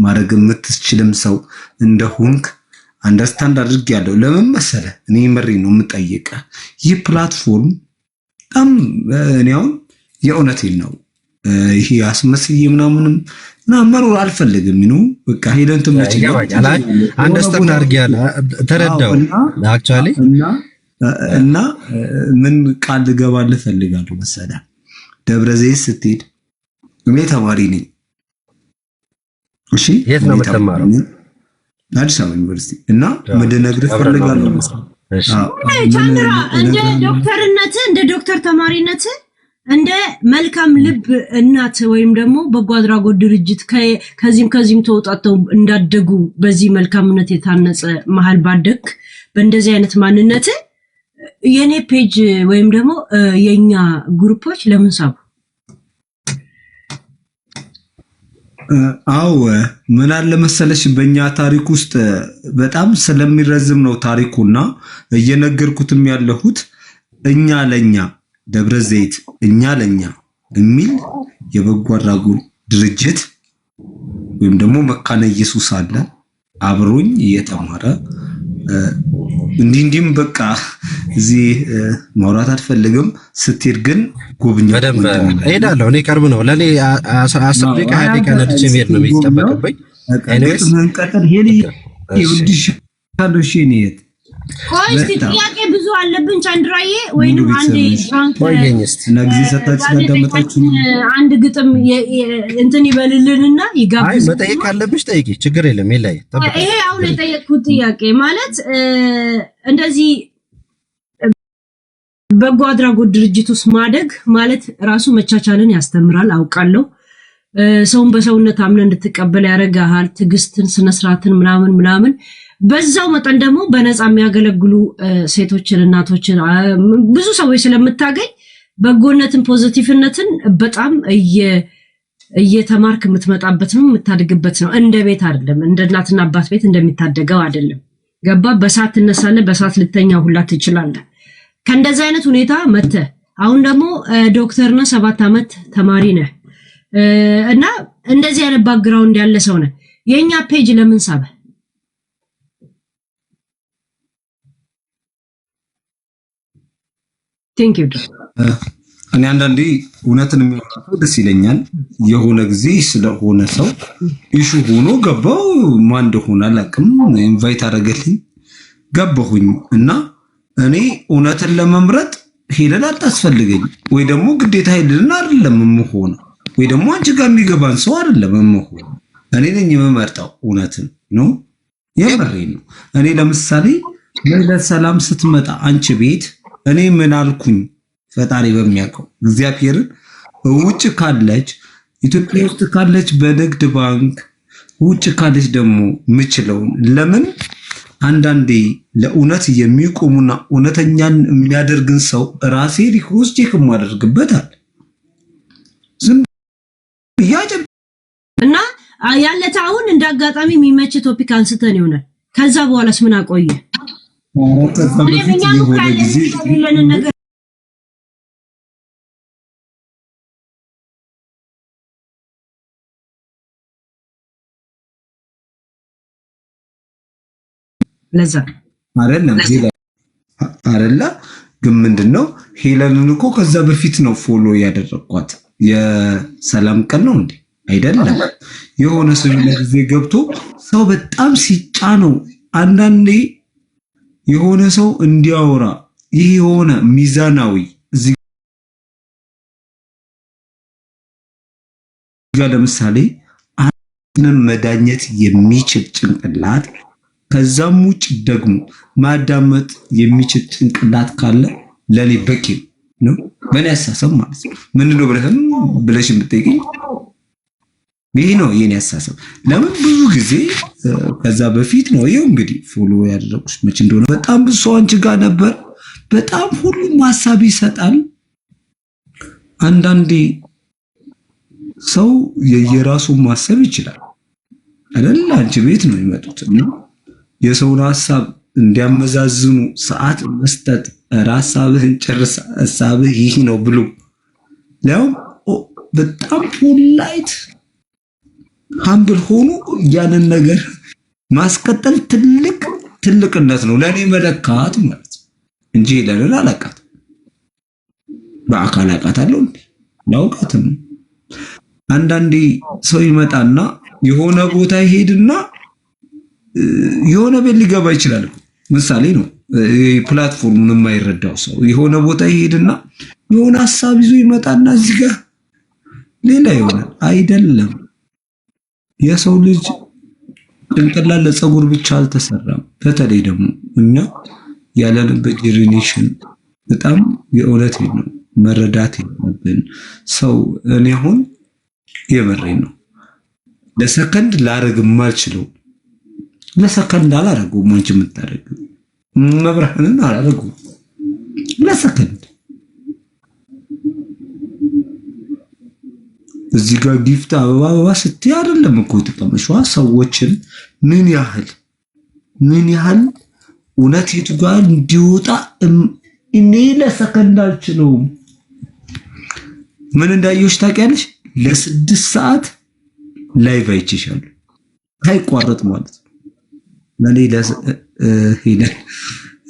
ማድረግ የምትችልም ሰው እንደሆንክ አንደርስታንድ አድርጌያለሁ። ለምን መሰለህ እኔ መሪ ነው የምጠይቀህ። ይህ ፕላትፎርም በጣም እኔ አሁን የእውነቴን ነው ይሄ አስመስዬ ምናምንም መኖር አልፈልግም። በቃ ሄደን ትመጭ አንደርስታንድ አድርጌያለሁ፣ ተረዳው አክቹአሊ እና ምን ቃል ልገባልህ እፈልጋለሁ መሰለህ። ደብረ ዘይት ስትሄድ እኔ ተማሪ ነኝ። እሺ የት ነው የምትማረው? አዲስ አበባ ዩኒቨርሲቲ። እና ምንድነግርህ እፈልጋለሁ መሰለህ ቻንድራ እንደ ዶክተርነት እንደ ዶክተር ተማሪነት እንደ መልካም ልብ እናት ወይም ደግሞ በጎ አድራጎት ድርጅት ከዚህም ተወጣተው እንዳደጉ በዚህ መልካምነት የታነጸ መሃል ባደግ በእንደዚህ አይነት ማንነት የኔ ፔጅ ወይም ደግሞ የኛ ግሩፖች ለምን ሳቡ? አው ምን አለ መሰለሽ በእኛ ታሪክ ውስጥ በጣም ስለሚረዝም ነው ታሪኩና እየነገርኩትም ያለሁት እኛ ለኛ ደብረ ዘይት እኛ ለኛ የሚል የበጎ አድራጎት ድርጅት ወይም ደግሞ መካነ ኢየሱስ አለ አብሮኝ እየተማረ እንዲህም በቃ እዚህ ማውራት አልፈልግም። ስትሄድ ግን ጎብኛ በደንብ እሄዳለሁ። እኔ ቀርብ ነው ለኔ 10 ደቂቃ 20 ደቂቃ ነድቼ መሄድ ነው የሚጠበቅብኝ። ኤኒዌይስ መንቀጠል ሄሊ ይውድሽ ታዶሽ ኔት ቆይስ ጥያቄ ብዙ አለብን ቻንድራዬ ወይንም አንዴ ወይኔስ ነግዚ ሰጣች ስለተመጣችሁ አንድ ግጥም እንትን ይበልልንና ይጋብዝ። አይ መጠየቅ አለብሽ ጠይቂ፣ ችግር የለም። ይላይ ይሄ አሁን የጠየቅኩት ጥያቄ ማለት እንደዚህ በጎ አድራጎት ድርጅት ውስጥ ማደግ ማለት ራሱ መቻቻልን ያስተምራል አውቃለሁ። ሰውን በሰውነት አምነህ እንድትቀበል ያደርጋል። ትዕግስትን፣ ስነስርዓትን ምናምን በዛው መጠን ደግሞ በነፃ የሚያገለግሉ ሴቶችን፣ እናቶችን ብዙ ሰዎች ስለምታገኝ በጎነትን፣ ፖዚቲቭነትን በጣም እየተማርክ የምትመጣበት ነው፣ የምታድግበት ነው። እንደ ቤት አይደለም፣ እንደ እናትና አባት ቤት እንደሚታደገው አይደለም። ገባ? በሰዓት ትነሳለህ፣ በሰዓት ልተኛ ሁላ ትችላለህ። ከእንደዚህ አይነት ሁኔታ መተህ አሁን ደግሞ ዶክተር ነህ፣ 7 ዓመት ተማሪ ነህ እና እንደዚህ አይነት ባክግራውንድ ያለ ሰው ነህ። የኛ ፔጅ ለምን ሳበ? ቴንክ ዩ። እኔ አንዳንዴ እውነትን የሚያወራው ደስ ይለኛል። የሆነ ጊዜ ስለሆነ ሰው ኢሹ ሆኖ ገባው፣ ማን እንደሆነ አላውቅም፣ ኢንቫይት አደረገልኝ ገባሁኝ እና እኔ እውነትን ለመምረጥ ሄለን አታስፈልገኝ፣ ወይ ደግሞ ግዴታ ሄለን አይደለም የምሆነው፣ ወይ ደግሞ አንቺ ጋር የሚገባን ሰው አይደለም የምሆነው። እኔ ነኝ የምመርጠው እውነትን ነው፣ የምሬን ነው። እኔ ለምሳሌ ለሰላም ስትመጣ አንቺ ቤት እኔ ምን አልኩኝ? ፈጣሪ በሚያውቀው እግዚአብሔርን ውጭ ካለች ኢትዮጵያ ውስጥ ካለች በንግድ ባንክ ውጭ ካለች ደግሞ ምችለውን ለምን አንዳንዴ ለእውነት የሚቆሙና እውነተኛን የሚያደርግን ሰው ራሴ ሪክሮስ ቼክ ማደርግበታል። ዝም ያጀብ እና ያለታ አሁን እንዳጋጣሚ የሚመች ቶፒክ አንስተን ይሆናል። ከዛ በኋላስ ምን አቆየ? ለዛ አይደለም አይደለ? ግን ምንድነው ሄለንን እኮ ከዛ በፊት ነው ፎሎ ያደረኳት። የሰላም ቀን ነው እንዴ? አይደለም። የሆነ ሰው ለጊዜ ገብቶ ሰው በጣም ሲጫነው አንዳንዴ የሆነ ሰው እንዲያወራ ይህ የሆነ ሚዛናዊ እዚህ ጋር ለምሳሌ አንድን መዳኘት የሚችል ጭንቅላት ከዛም ውጭ ደግሞ ማዳመጥ የሚችል ጭንቅላት ካለ ለኔ በቂ ነው። በእኔ አሳሰብ ማለት ነው። ምንድነው ብለሽ የምትጠይቂኝ ይሄ ነው የኔ አሳሰብ። ለምን ብዙ ጊዜ ከዛ በፊት ነው ይሄው እንግዲህ ፎሎ ያደረኩሽ መች እንደሆነ በጣም ብዙ ሰው አንቺ ጋር ነበር። በጣም ሁሉም ሐሳብ ይሰጣል። አንዳንዴ ሰው የየራሱን ማሰብ ይችላል አይደል? አንቺ ቤት ነው የሚመጡት እና የሰውን ሐሳብ እንዲያመዛዝኑ ሰዓት መስጠት፣ ሐሳብህን ጨርስ፣ ሐሳብህ ይህ ነው ብሎ ያው በጣም ፖላይት ሃምብል ሆኖ ያንን ነገር ማስቀጠል ትልቅነት ነው ለኔ መለካት ማለት እንጂ ለሌላ አላቃት። በአካል አውቃታለሁ እንዴ? ላውቃትም። አንዳንዴ ሰው ይመጣና የሆነ ቦታ ይሄድና የሆነ ቤት ሊገባ ይችላል። ምሳሌ ነው ፕላትፎርሙን የማይረዳው ሰው የሆነ ቦታ ይሄድና የሆነ ሐሳብ ይዞ ይመጣና እዚህ ጋር ሌላ ይሆናል። አይደለም። የሰው ልጅ ጭንቅላት ለፀጉር ብቻ አልተሰራም። በተለይ ደግሞ እኛ ያለንበት ጄኔሬሽን በጣም የእውነት ነው መረዳት ያለብን ሰው። እኔ አሁን የመረኝ ነው ለሰከንድ ላረግ የማልችለው ለሰከንድ አላረገውም። አንቺ የምታረገው መብራህንን አላረገው ለሰከንድ። እዚህ ጋር ጊፍት አበባ ስትይ አይደለም እኮ የተቀመሽዋ ሰዎችን ምን ያህል እውነት የቱ ጋር እንዲወጣ እኔ ለሰከንድ አልችለውም። ምን እንዳየሁሽ ታውቂያለሽ? ለ6 ሰዓት ላይቭ አይቼሻለሁ ሳይቋረጥ ማለት ነው።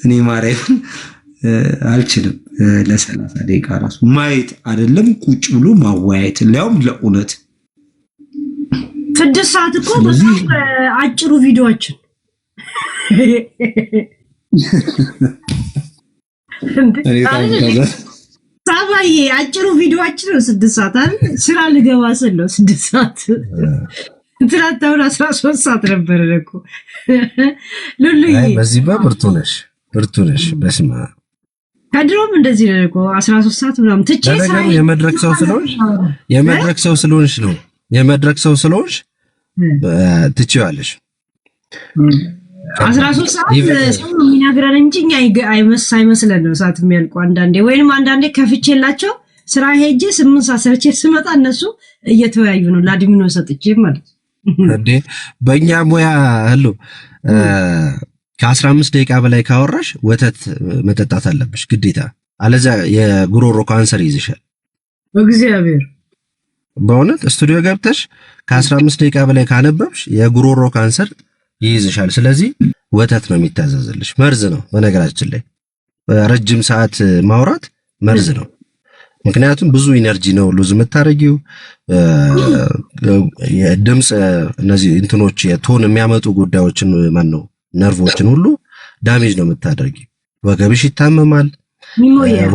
እኔ ማርያምን አልችልም። ለ30 ደቂቃ ራሱ ማየት አይደለም ቁጭ ብሎ ማወያየት ሊያውም ለእውነት 6 ሰዓት እኮ በጣም አጭሩ ቪዲዮአችን ሳባዬ አጭሩ ቪዲዮአችን ነው 6 ሰዓት አይደል? ስራ ልገባ ስል ነው 6 ሰዓት። ትናንት 13 ሰዓት ነበር እኮ ሉሉዬ። በዚህ ብርቱ ነሽ። በስማ ከድሮም እንደዚህ ነው እኮ 13 ሰዓት ምናምን ትቼ ሳይ የመድረክ ሰው ስለሆንሽ ነው የመድረክ ሰው ስለሆንሽ ትቼዋለሽ 13 ሰዓት ሰው የሚነግረን እንጂ እኛ አይመስለንም ሰዓት የሚያልቁ አንዳንዴ ወይንም አንዳንዴ ከፍቼላቸው ስራ ሄጄ 8 ሰዓት ሰርቼ ስመጣ እነሱ እየተወያዩ ነው ለአድሚኖ ሰጥቼ ማለት እንዴ በእኛ ሙያ አሉ ከ15 ደቂቃ በላይ ካወራሽ ወተት መጠጣት አለብሽ ግዴታ አለዚያ የጉሮሮ ካንሰር ይይዝሻል በእግዚአብሔር በእውነት ስቱዲዮ ገብተሽ ከ15 ደቂቃ በላይ ካነበብሽ የጉሮሮ ካንሰር ይይዝሻል ስለዚህ ወተት ነው የሚታዘዝልሽ መርዝ ነው በነገራችን ላይ ረጅም ሰዓት ማውራት መርዝ ነው ምክንያቱም ብዙ ኢነርጂ ነው ሉዝ የምታረጊው የድምጽ እነዚህ እንትኖች የቶን የሚያመጡ ጉዳዮችን ማን ነው ነርቮችን ሁሉ ዳሜጅ ነው የምታደርጊው ወገብሽ ይታመማል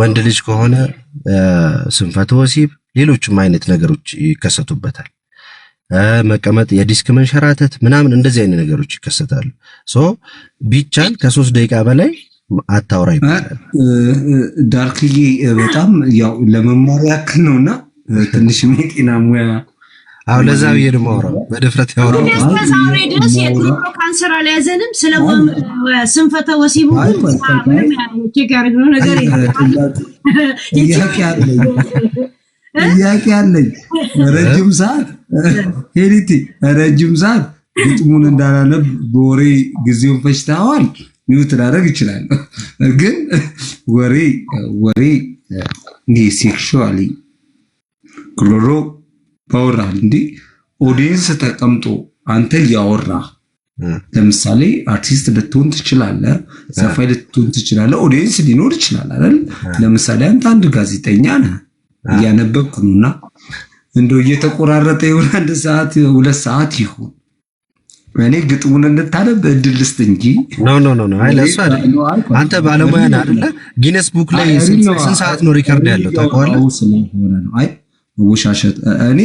ወንድ ልጅ ከሆነ ስንፈተ ወሲብ ሌሎችም አይነት ነገሮች ይከሰቱበታል መቀመጥ የዲስክ መንሸራተት ምናምን እንደዚህ አይነት ነገሮች ይከሰታሉ ሶ ቢቻል ከ3 ደቂቃ በላይ አታውራ ይባላል ዳርክዬ በጣም ያው ለመማር ያክል ነውና ትንሽ ሜጤና ሙያ አው ለዛው ይደማውራ በድፍረት ያወራው ዛሬ ድረስ የጉሮሮ ካንሰር አልያዘንም ስለሆነ ስንፈተ ወሲቡ ቼክ ያደርግነው ነገር ያለኝ ረጅም ሰዓት ሄሪቲ ረጅም ሰዓት ግጥሙን እንዳላነብ በወሬ ጊዜውን ፈጅተዋል ሚውት ላደርግ ይችላል ግን ወሬ ሴክሹዋሊ ጉሮሮ ባወራህ እንዴ ኦዲየንስ ተቀምጦ አንተ ያወራ ለምሳሌ አርቲስት ልትሆን ትችላለህ ዘፋኝ ልትሆን ትችላለህ ኦዲየንስ ሊኖር ይችላል አይደል ለምሳሌ አንተ ጋዜጠኛ ነህ ያነበብኩ ነውና እንደው እየተቆራረጠ ይሆን 1 ሰዓት 2 ሰዓት ይሁን እኔ ግጥሙን እንድታነብ እድል ልስጥ እንጂ ኖ አይ ለሱ አይደል አንተ ባለሙያ ነህ አይደለ ጊነስ ቡክ ላይ ስንት ሰዓት ነው ሪከርድ ያለው ታውቀዋለህ አይ ውሻሸት እኔ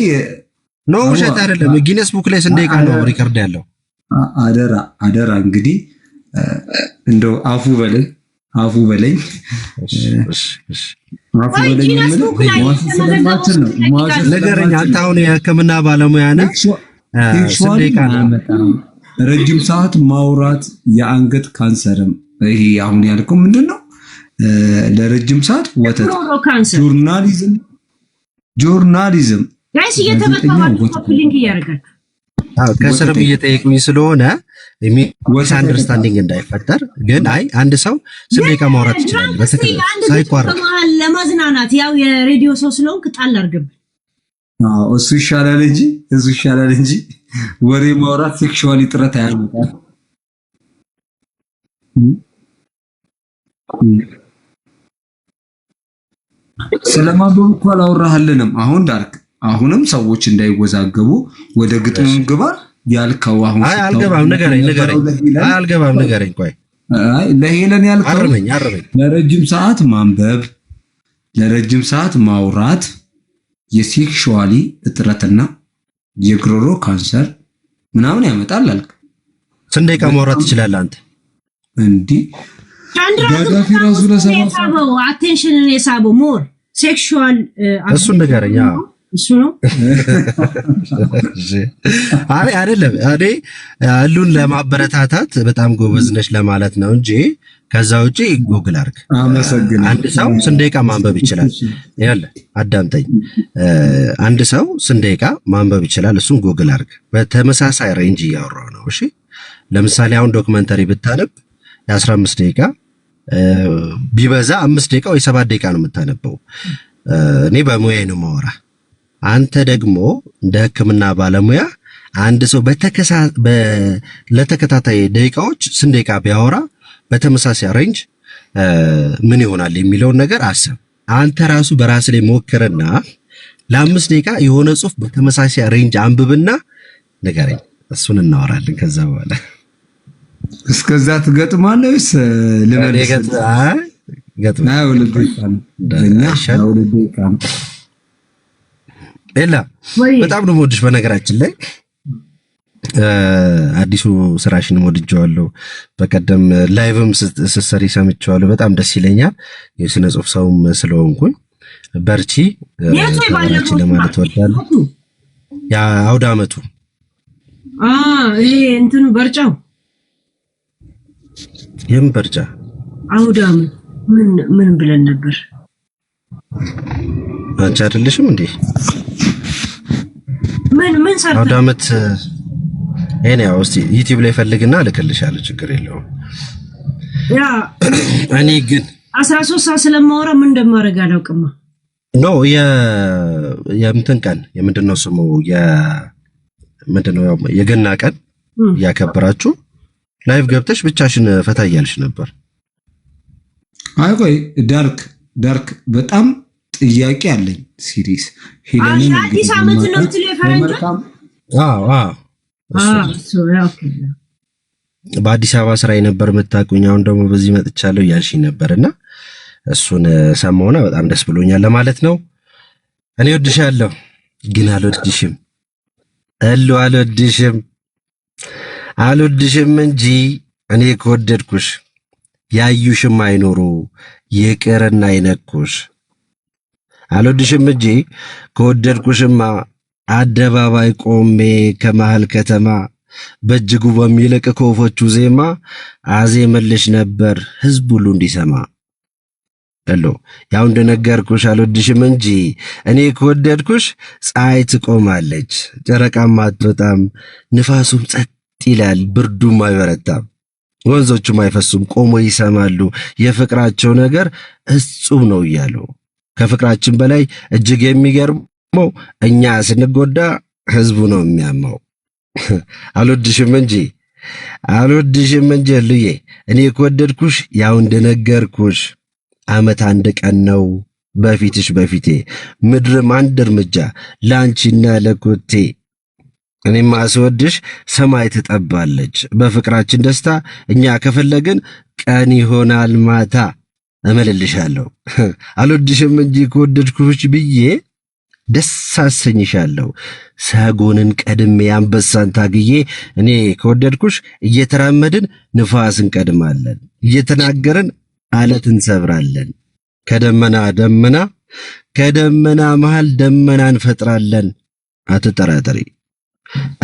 ውሸት አይደለም ጊነስ ቡክ ላይ ስንት ደቂቃ ነው ሪከርድ ያለው አደራ እንግዲህ እንደው አፉ በለኝ ነገረኛ አንተ አሁን የሕክምና ባለሙያ ነህ ረጅም ሰዓት ማውራት የአንገት ካንሰርም ይሄ አሁን ያልከው ምንድነው ለረጅም ሰዓት ወተት ጆርናሊዝም ጋይስ እየተበተባችሁ ኮፒሊንግ ያደርጋችሁ ከስርም እየጠየቁኝ ስለሆነ ሚስ አንደርስታንዲንግ እንዳይፈጠር ግን አይ አንድ ሰው ስሜካ ማውራት ይችላል በትክክል ሳይቋረጥ ለማዝናናት ያው የሬዲዮ ሰው ስለሆንክ ጣል አድርገብ እሱ ይሻላል እንጂ ወሬ ማውራት ሴክሹዋሊ ጥረት አያመጣም ስለማንበብ እኮ አላወራህልንም አሁን ዳርክ አሁንም ሰዎች እንዳይወዛገቡ ወደ ግጥም ግባ ያልከው አሁን አይ አልገባም ንገረኝ ቆይ አይ ለሄለን ያልከው አረመኝ ለረጅም ሰዓት ማንበብ ለረጅም ሰዓት ማውራት የሴክሹዋሊ እጥረትና የጉሮሮ ካንሰር ምናምን ያመጣል አልክ ስንት ደቂቃ ማውራት ትችላለህ አንተ እንዴ ጋዳፊ ራሱ ለሰማው አቴንሽንን የሳበው ሞር ሴክሹዋል እሱ ንገረኝ እሱ ነው አይ አይደለም እኔ ሁሉን ለማበረታታት በጣም ጎበዝ ነሽ ለማለት ነው እንጂ ከዛ ውጪ ጉግል አድርግ አመሰግናለሁ አንድ ሰው ስንት ደቂቃ ማንበብ ይችላል ያለ አዳምጠኝ አንድ ሰው ስንት ደቂቃ ማንበብ ይችላል እሱን ጉግል አድርግ በተመሳሳይ ሬንጅ እያወራው ነው እሺ ለምሳሌ አሁን ዶክመንተሪ ብታነብ የ15 ደቂቃ ቢበዛ 5 ደቂቃ ወይ 7 ደቂቃ ነው የምታነበው እኔ በሙያዬ ነው ማወራ አንተ ደግሞ እንደ ሕክምና ባለሙያ አንድ ሰው ለተከታታይ ደቂቃዎች ስንት ደቂቃ ቢያወራ በተመሳሳይ ሬንጅ ምን ይሆናል የሚለውን ነገር አስብ አንተ ራሱ በራስ ላይ ሞክርና ለ5 ደቂቃ የሆነ ጽሁፍ በተመሳሳይ ሬንጅ አንብብና ንገረኝ እሱን እናወራለን ከዛ በኋላ እስከዛ ትገጥማለህ ወይስ ለመለስ ገጥማ ኤላ በጣም ነው የምወድሽ በነገራችን ላይ አዲሱ ስራሽን ወድጄዋለሁ። በቀደም ላይቭም ስትሰሪ ሰምቼዋለሁ። በጣም ደስ ይለኛል። የስነ ጽሁፍ ሰውም ስለሆንኩኝ በርቺ ለማለት እወዳለሁ። ያ አውደ ዓመቱ ይሄ እንትኑ በርጫው ይሄም በርጫ አውደ ዓመት ምን ብለን ነበር? አንቺ አይደለሽም እንዴ? ምን ሰርታ አውደ ዓመት እኔ ያው እስቲ ዩቲዩብ ላይ ፈልግና ልክልሻለሁ። ችግር የለውም። ያ እኔ ግን 13 ሰዓት ስለማወራ ምን እንደማደርግ አላውቅም። ኖ የምንትን ቀን የምንድነው ስሙ የምንድነው የገና ቀን ያከበራችሁ ላይቭ ገብተሽ ብቻሽን ፈታ እያልሽ ነበር። አይ ቆይ ዳርክ በጣም ጥያቄ አለኝ ሲሪስ ሄለን አዲስ ዓመት ነው ትለፈረንጆ በአዲስ አበባ ስራ የነበር የምታውቁኝ፣ አሁን ደግሞ በዚህ መጥቻለሁ እያልሽኝ ነበርና እሱን ሰማሁና በጣም ደስ ብሎኛል ለማለት ነው። እኔ ወድሻለሁ ግን አልወድሽም እንጂ እኔ ከወደድኩሽ ያዩሽም አይኖሩ ይቅርና ይነኩሽ። አልወድሽም እንጂ ከወደድኩሽማ አደባባይ ቆሜ ከመሃል ከተማ በእጅጉ በሚልቅ ከወፎቹ ዜማ አዜምልሽ ነበር ህዝብ ሁሉ እንዲሰማ። ያው እንደነገርኩሽ አልወድሽም እንጂ እኔ ከወደድኩሽ ፀሐይ ትቆማለች፣ ጨረቃም አትወጣም፣ ንፋሱም ጸጥ ይላል፣ ብርዱም አይበረታም፣ ወንዞቹም አይፈሱም፣ ቆሞ ይሰማሉ የፍቅራቸው ነገር እጹብ ነው እያሉ። ከፍቅራችን በላይ እጅግ የሚገርመው እኛ ስንጎዳ ህዝቡ ነው የሚያማው። አልወድሽም እንጂ ልዬ እኔ ከወደድኩሽ ያው እንደነገርኩሽ ዓመት አንድ ቀን ነው በፊቴ ምድርም አንድ እርምጃ ላንቺና ለኮቴ። እኔማ ስወድሽ ሰማይ ትጠባለች በፍቅራችን ደስታ፣ እኛ ከፈለግን ቀን ይሆናል ማታ እመልልሻለሁ። አልወድሽም እንጂ ከወደድኩሽ ብዬ ደስ አሰኝሻለሁ ሰጎንን ቀድሜ አንበሳን ታግዬ። እኔ ከወደድኩሽ እየተራመድን ንፋስ እንቀድማለን፣ እየተናገርን አለት እንሰብራለን፣ ከደመና መሃል ደመና እንፈጥራለን። አትጠራጠሪ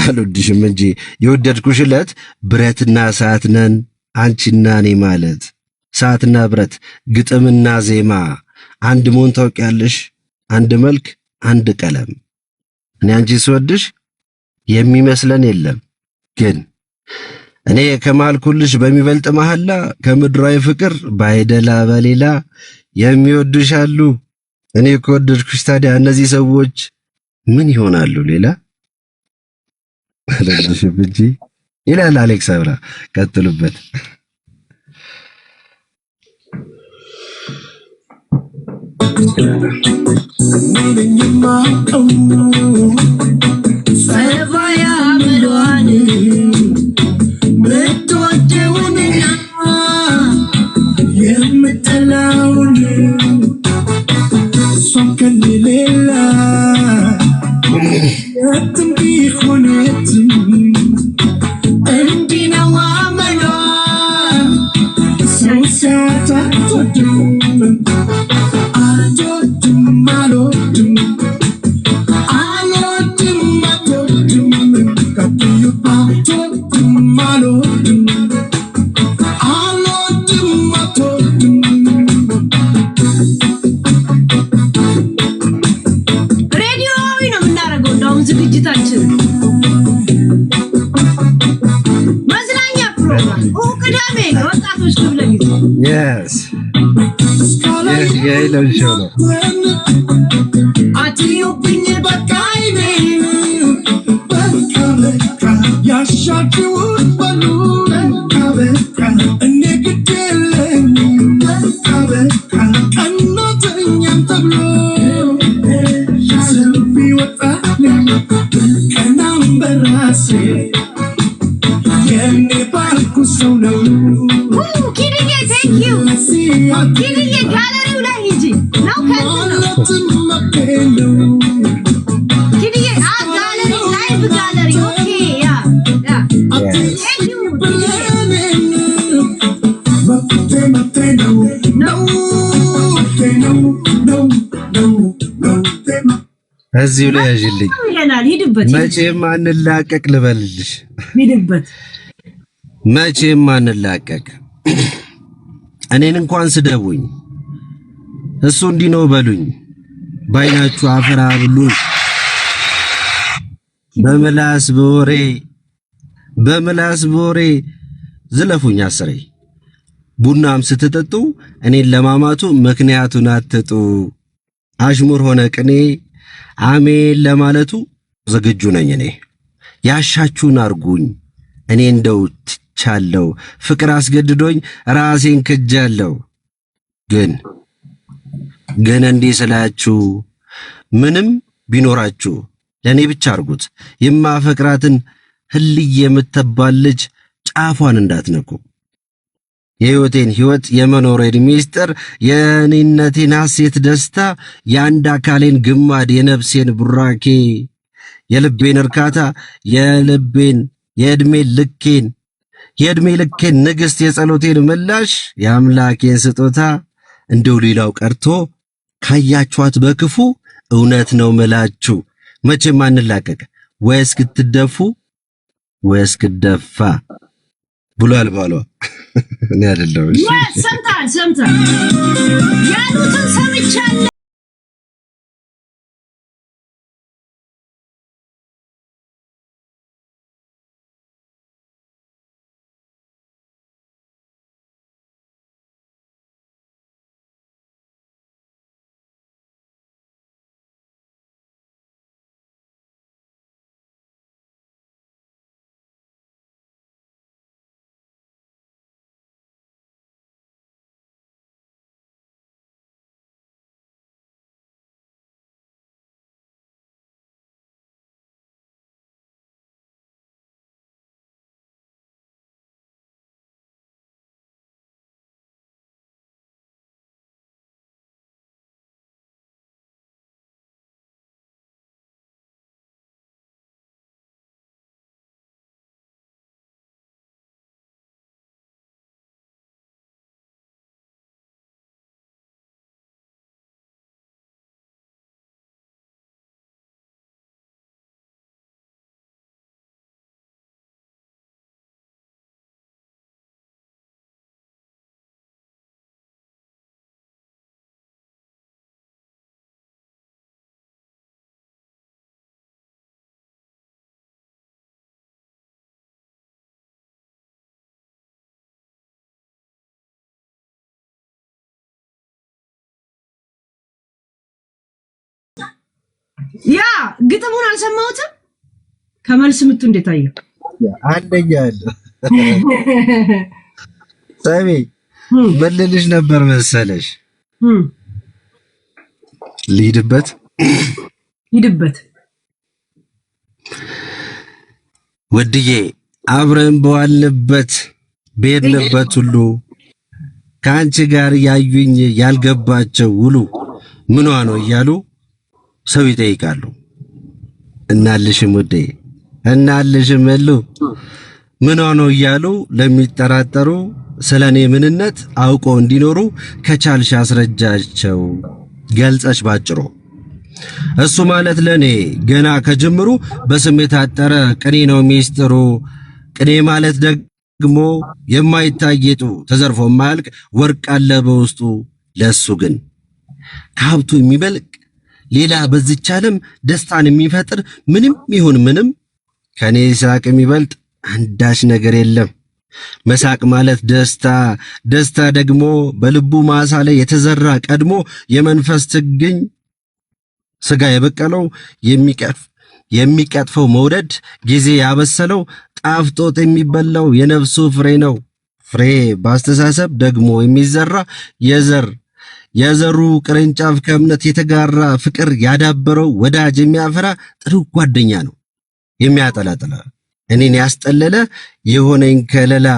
አልወድሽም እንጂ የወደድኩሽ ዕለት ብረትና ሰዓት ነን አንቺና እኔ ማለት። ሰዓትና ብረት ግጥምና ዜማ አንድ መሆን ታውቂያለሽ፣ አንድ መልክ አንድ ቀለም። እኔ አንቺ ስወድሽ የሚመስለን የለም፣ ግን እኔ ከማልኩልሽ በሚበልጥ መሐላ ከምድራዊ ፍቅር ባይደላ በሌላ የሚወዱሽ አሉ። እኔ ከወደድኩሽ ታዲያ እነዚህ ሰዎች ምን ይሆናሉ ሌላ? አልወድሽም እንጂ ይላል አሌክስ አብራ። ቀጥሉበት። ሰባያ ምሏን ምትወደውንና የምጠላውን እሷም ከሌላ የትም ቢሆን የትም እንዲህ ነው አመሏ። ሰው ሲያጣት ዝግጅታችን መዝናኛ ፕሮግራም ቅዳሜ ወጣቶች ክፍለ ጊዜ አትዩብኝ በቃይኔ ያሻችሁን በሉ እኔ ግድ የለኝም ቀናተኛም ተብሎ ሰልፍ ይወጣልኝ ቀናም በራሴ የኔ ባልኩ ሰው ነው። ኪድዬ ቴንኪዩ ኪድዬ ጋለሪው ላይ ሂጂ ነው ኪድዬ ጋለሪ ላይቭ ጋለሪ ኦኬ ያ እዚሁ ላይ ያዥልኝ ይለናል። ሂድበት መቼም አንላቀቅ ልበልልሽ። ሂድበት መቼም አንላቀቅ። እኔን እንኳን ስደቡኝ እሱ እንዲህ ነው በሉኝ። ባይናችሁ አፈር አብሉኝ። በምላስ በወሬ ዝለፉኝ አስሬ። ቡናም ስትጠጡ እኔን ለማማቱ ምክንያቱን አትጡ። አሽሙር ሆነ ቅኔ አሜን ለማለቱ ዝግጁ ነኝ እኔ። ያሻችሁን አርጉኝ እኔ እንደው ትቻለሁ። ፍቅር አስገድዶኝ ራሴን ክጃለሁ። ግን እንዲህ ስላችሁ ምንም ቢኖራችሁ ለኔ ብቻ አርጉት። የማፈቅራትን ህልዬ የምትባል ልጅ ጫፏን እንዳትነኩ። የህይወቴን ህይወት የመኖሬን ሚስጥር የኔነቴን ሐሴት ደስታ የአንድ አካሌን ግማድ የነፍሴን ቡራኬ የልቤን እርካታ የዕድሜ ልኬን ንግሥት የጸሎቴን ምላሽ የአምላኬን ስጦታ እንደው ሌላው ቀርቶ ካያችኋት በክፉ እውነት ነው ምላችሁ መቼም አንላቀቅ ወይ እስክትደፉ ወይ እስክደፋ ብሏል ባሏ። እኔ አይደለም እሺ ሰምታል ያሉትን ሰምቻለሁ። ያ ግጥሙን አልሰማሁትም። ከመልስ ምቱ እንዴት አየው? አንደኛ አለ ሰሚ ምን ልልሽ ነበር መሰለሽ? ሂድበት ወድዬ አብረን በዋልንበት በሄድንበት ሁሉ ከአንቺ ጋር ያዩኝ ያልገባቸው ውሉ ምኗ ነው እያሉ ሰው ይጠይቃሉ። እናልሽም ውዴ እናልሽም እሉ ምኗ ነው እያሉ ለሚጠራጠሩ ስለኔ ምንነት አውቆ እንዲኖሩ ከቻልሽ አስረጃቸው ገልጸሽ ባጭሩ። እሱ ማለት ለኔ ገና ከጅምሩ በስሜት አጠረ ቅኔ ነው ሚስጥሩ። ቅኔ ማለት ደግሞ የማይታየጡ ተዘርፎ የማያልቅ ወርቅ አለ በውስጡ። ለሱ ግን ከሀብቱ የሚበልቅ ሌላ በዚች ዓለም ደስታን የሚፈጥር ምንም ይሁን ምንም ከኔ ሳቅ የሚበልጥ አንዳች ነገር የለም። መሳቅ ማለት ደስታ ደግሞ በልቡ ማሳ ላይ የተዘራ ቀድሞ የመንፈስ ችግኝ ስጋ የበቀለው የሚቀጥፈው መውደድ ጊዜ ያበሰለው ጣፍጦት የሚበላው የነፍሱ ፍሬ ነው። ፍሬ በአስተሳሰብ ደግሞ የሚዘራ የዘሩ ቅርንጫፍ ከእምነት የተጋራ ፍቅር ያዳበረው ወዳጅ የሚያፈራ ጥሩ ጓደኛ ነው የሚያጠላጥላ እኔን ያስጠለለ የሆነኝ ከለላ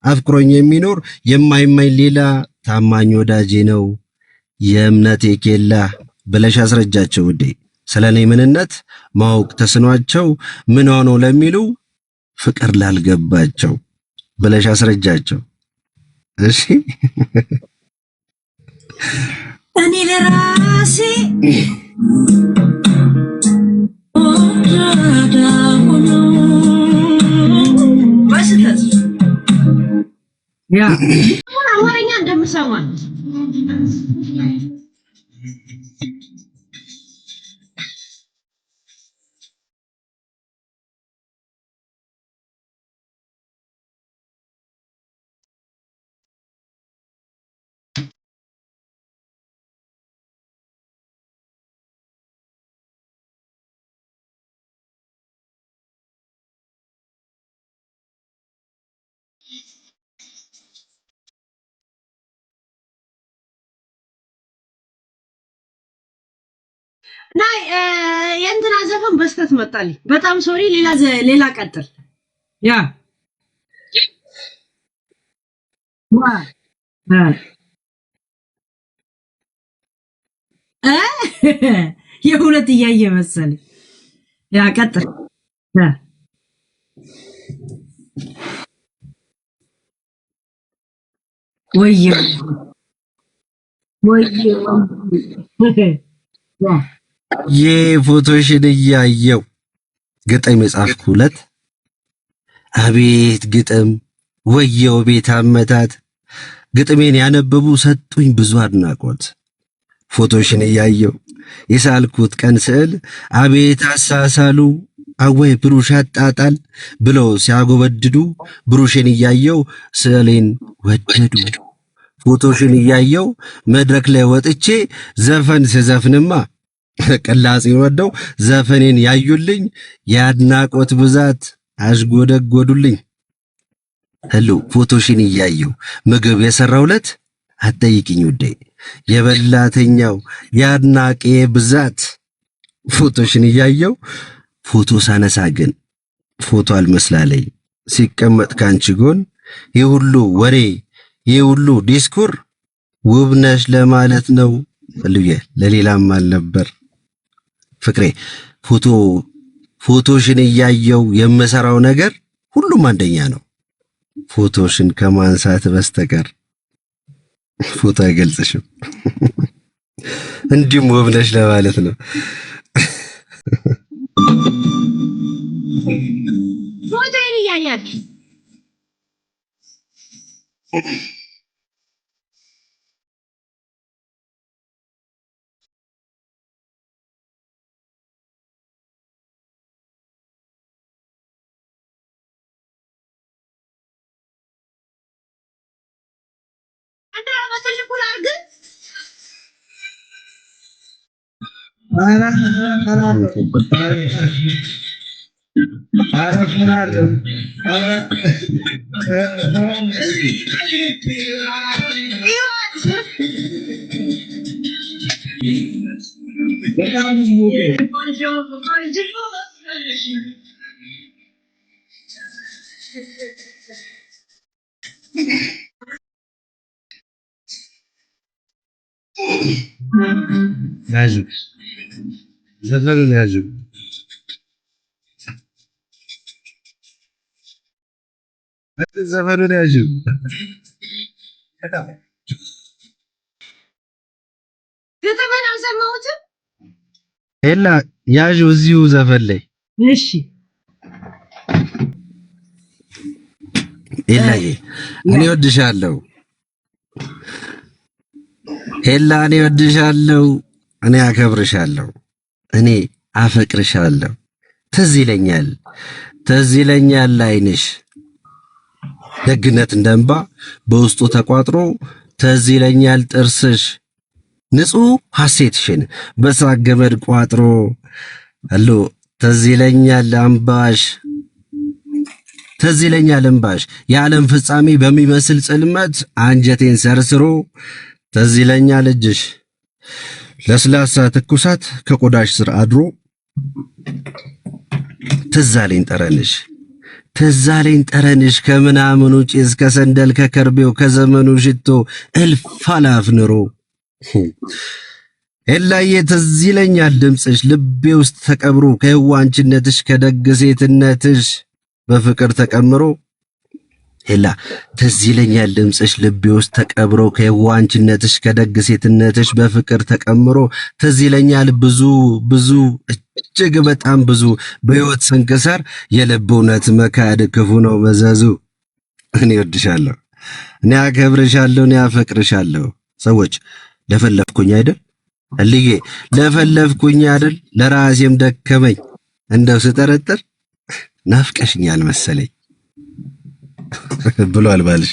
አፍቅሮኝ የሚኖር የማይማኝ ሌላ ታማኝ ወዳጄ ነው የእምነቴ ኬላ ብለሽ አስረጃቸው ውዴ። ስለኔ ምንነት ማወቅ ተስኗቸው ምን ሆኖ ለሚሉ ፍቅር ላልገባቸው ብለሽ አስረጃቸው። እሺ እኔ ለራሴ በስተት ያ አማርኛ እንደምሰማ ናይ የእንትና ዘፈን በስተት መጣልኝ። በጣም ሶሪ። ሌላ ቀጥል። ያ የሁለት እያየ መሰለኝ። ያ ቀጥል። ወየ የፎቶሽን እያየው ግጥም የጻፍኩለት አቤት ግጥም ወየው ቤት አመታት ግጥሜን ያነበቡ ሰጡኝ ብዙ አድናቆት ፎቶሽን እያየው የሳልኩት ቀን ስዕል አቤት አሳሳሉ አወይ ብሩሽ አጣጣል ብለው ሲያጎበድዱ ብሩሽን እያየው ስዕሌን ወደዱ ፎቶሽን እያየው መድረክ ላይ ወጥቼ ዘፈን ስዘፍንማ ቅላጼን ወደው ዘፈኔን ያዩልኝ የአድናቆት ብዛት አሽጎደጎዱልኝ ሄሎ ፎቶሽን እያየው ምግብ የሰራውለት አትጠይቂኝ ውዴ የበላተኛው የአድናቄ ብዛት ፎቶሽን እያየው ፎቶ ሳነሳ ግን ፎቶ አልመስላለኝ ሲቀመጥ ካንቺ ጎን የሁሉ ወሬ የሁሉ ዲስኩር ውብነሽ ለማለት ነው ልዬ ለሌላም አልነበር ፍቅሬ ፎቶሽን እያየው የምሰራው ነገር ሁሉም አንደኛ ነው ፎቶሽን ከማንሳት በስተቀር ፎቶ አይገልጽሽም እንዲሁም ውብነሽ ለማለት ነው ፎቶዬን እያያችሁ ያዥ ዘፈኑን ያዥ ዘፈኑን ያዥ ዘፈን አልሰማሁትም ኤላ ያዥ እዚሁ ዘፈን ላይ እሺ ኤላዬ እኔ ወድሻለሁ ኤላ እኔ ወድሻለሁ እኔ አከብርሻለሁ እኔ አፈቅርሻለሁ ትዝ ይለኛል አይንሽ ደግነት እንደንባ በውስጡ ተቋጥሮ ትዝ ይለኛል ጥርስሽ ንጹህ ሐሴትሽን በሳቅ ገመድ ቋጥሮ አሎ ትዝ ይለኛል እምባሽ የዓለም ፍጻሜ በሚመስል ጽልመት አንጀቴን ሰርስሮ ትዝ ይለኛል እጅሽ ለስላሳ ትኩሳት ከቆዳሽ ስር አድሮ ትዝ አለኝ ጠረንሽ ከምናምኑ ጭስ ከሰንደል ከከርቤው ከዘመኑ ሽቶ እልፍ አላፍ ኑሮ ኤላዬ ትዝ ይለኛል ድምፅሽ ልቤ ውስጥ ተቀብሮ ከየዋንችነትሽ ከደግ ሴትነትሽ በፍቅር ተቀምሮ ሄላ ትዝ ይለኛል ድምፅሽ ልቤ ውስጥ ተቀብሮ ከየዋንችነትሽ ከደግ ሴትነትሽ በፍቅር ተቀምሮ ትዝ ይለኛል ብዙ ብዙ እጅግ በጣም ብዙ በሕይወት ስንክሳር የልብ እውነት መካድ ክፉ ነው መዘዙ። እኔ እወድሻለሁ፣ እኔ አከብርሻለሁ፣ እኔ አፈቅርሻለሁ። ሰዎች ለፈለፍኩኝ አይደል እልዬ ለፈለፍኩኝ አይደል ለራሴም ደከመኝ እንደው ስጠረጥር ናፍቀሽኛል መሰለኝ ብሏል ባልሽ።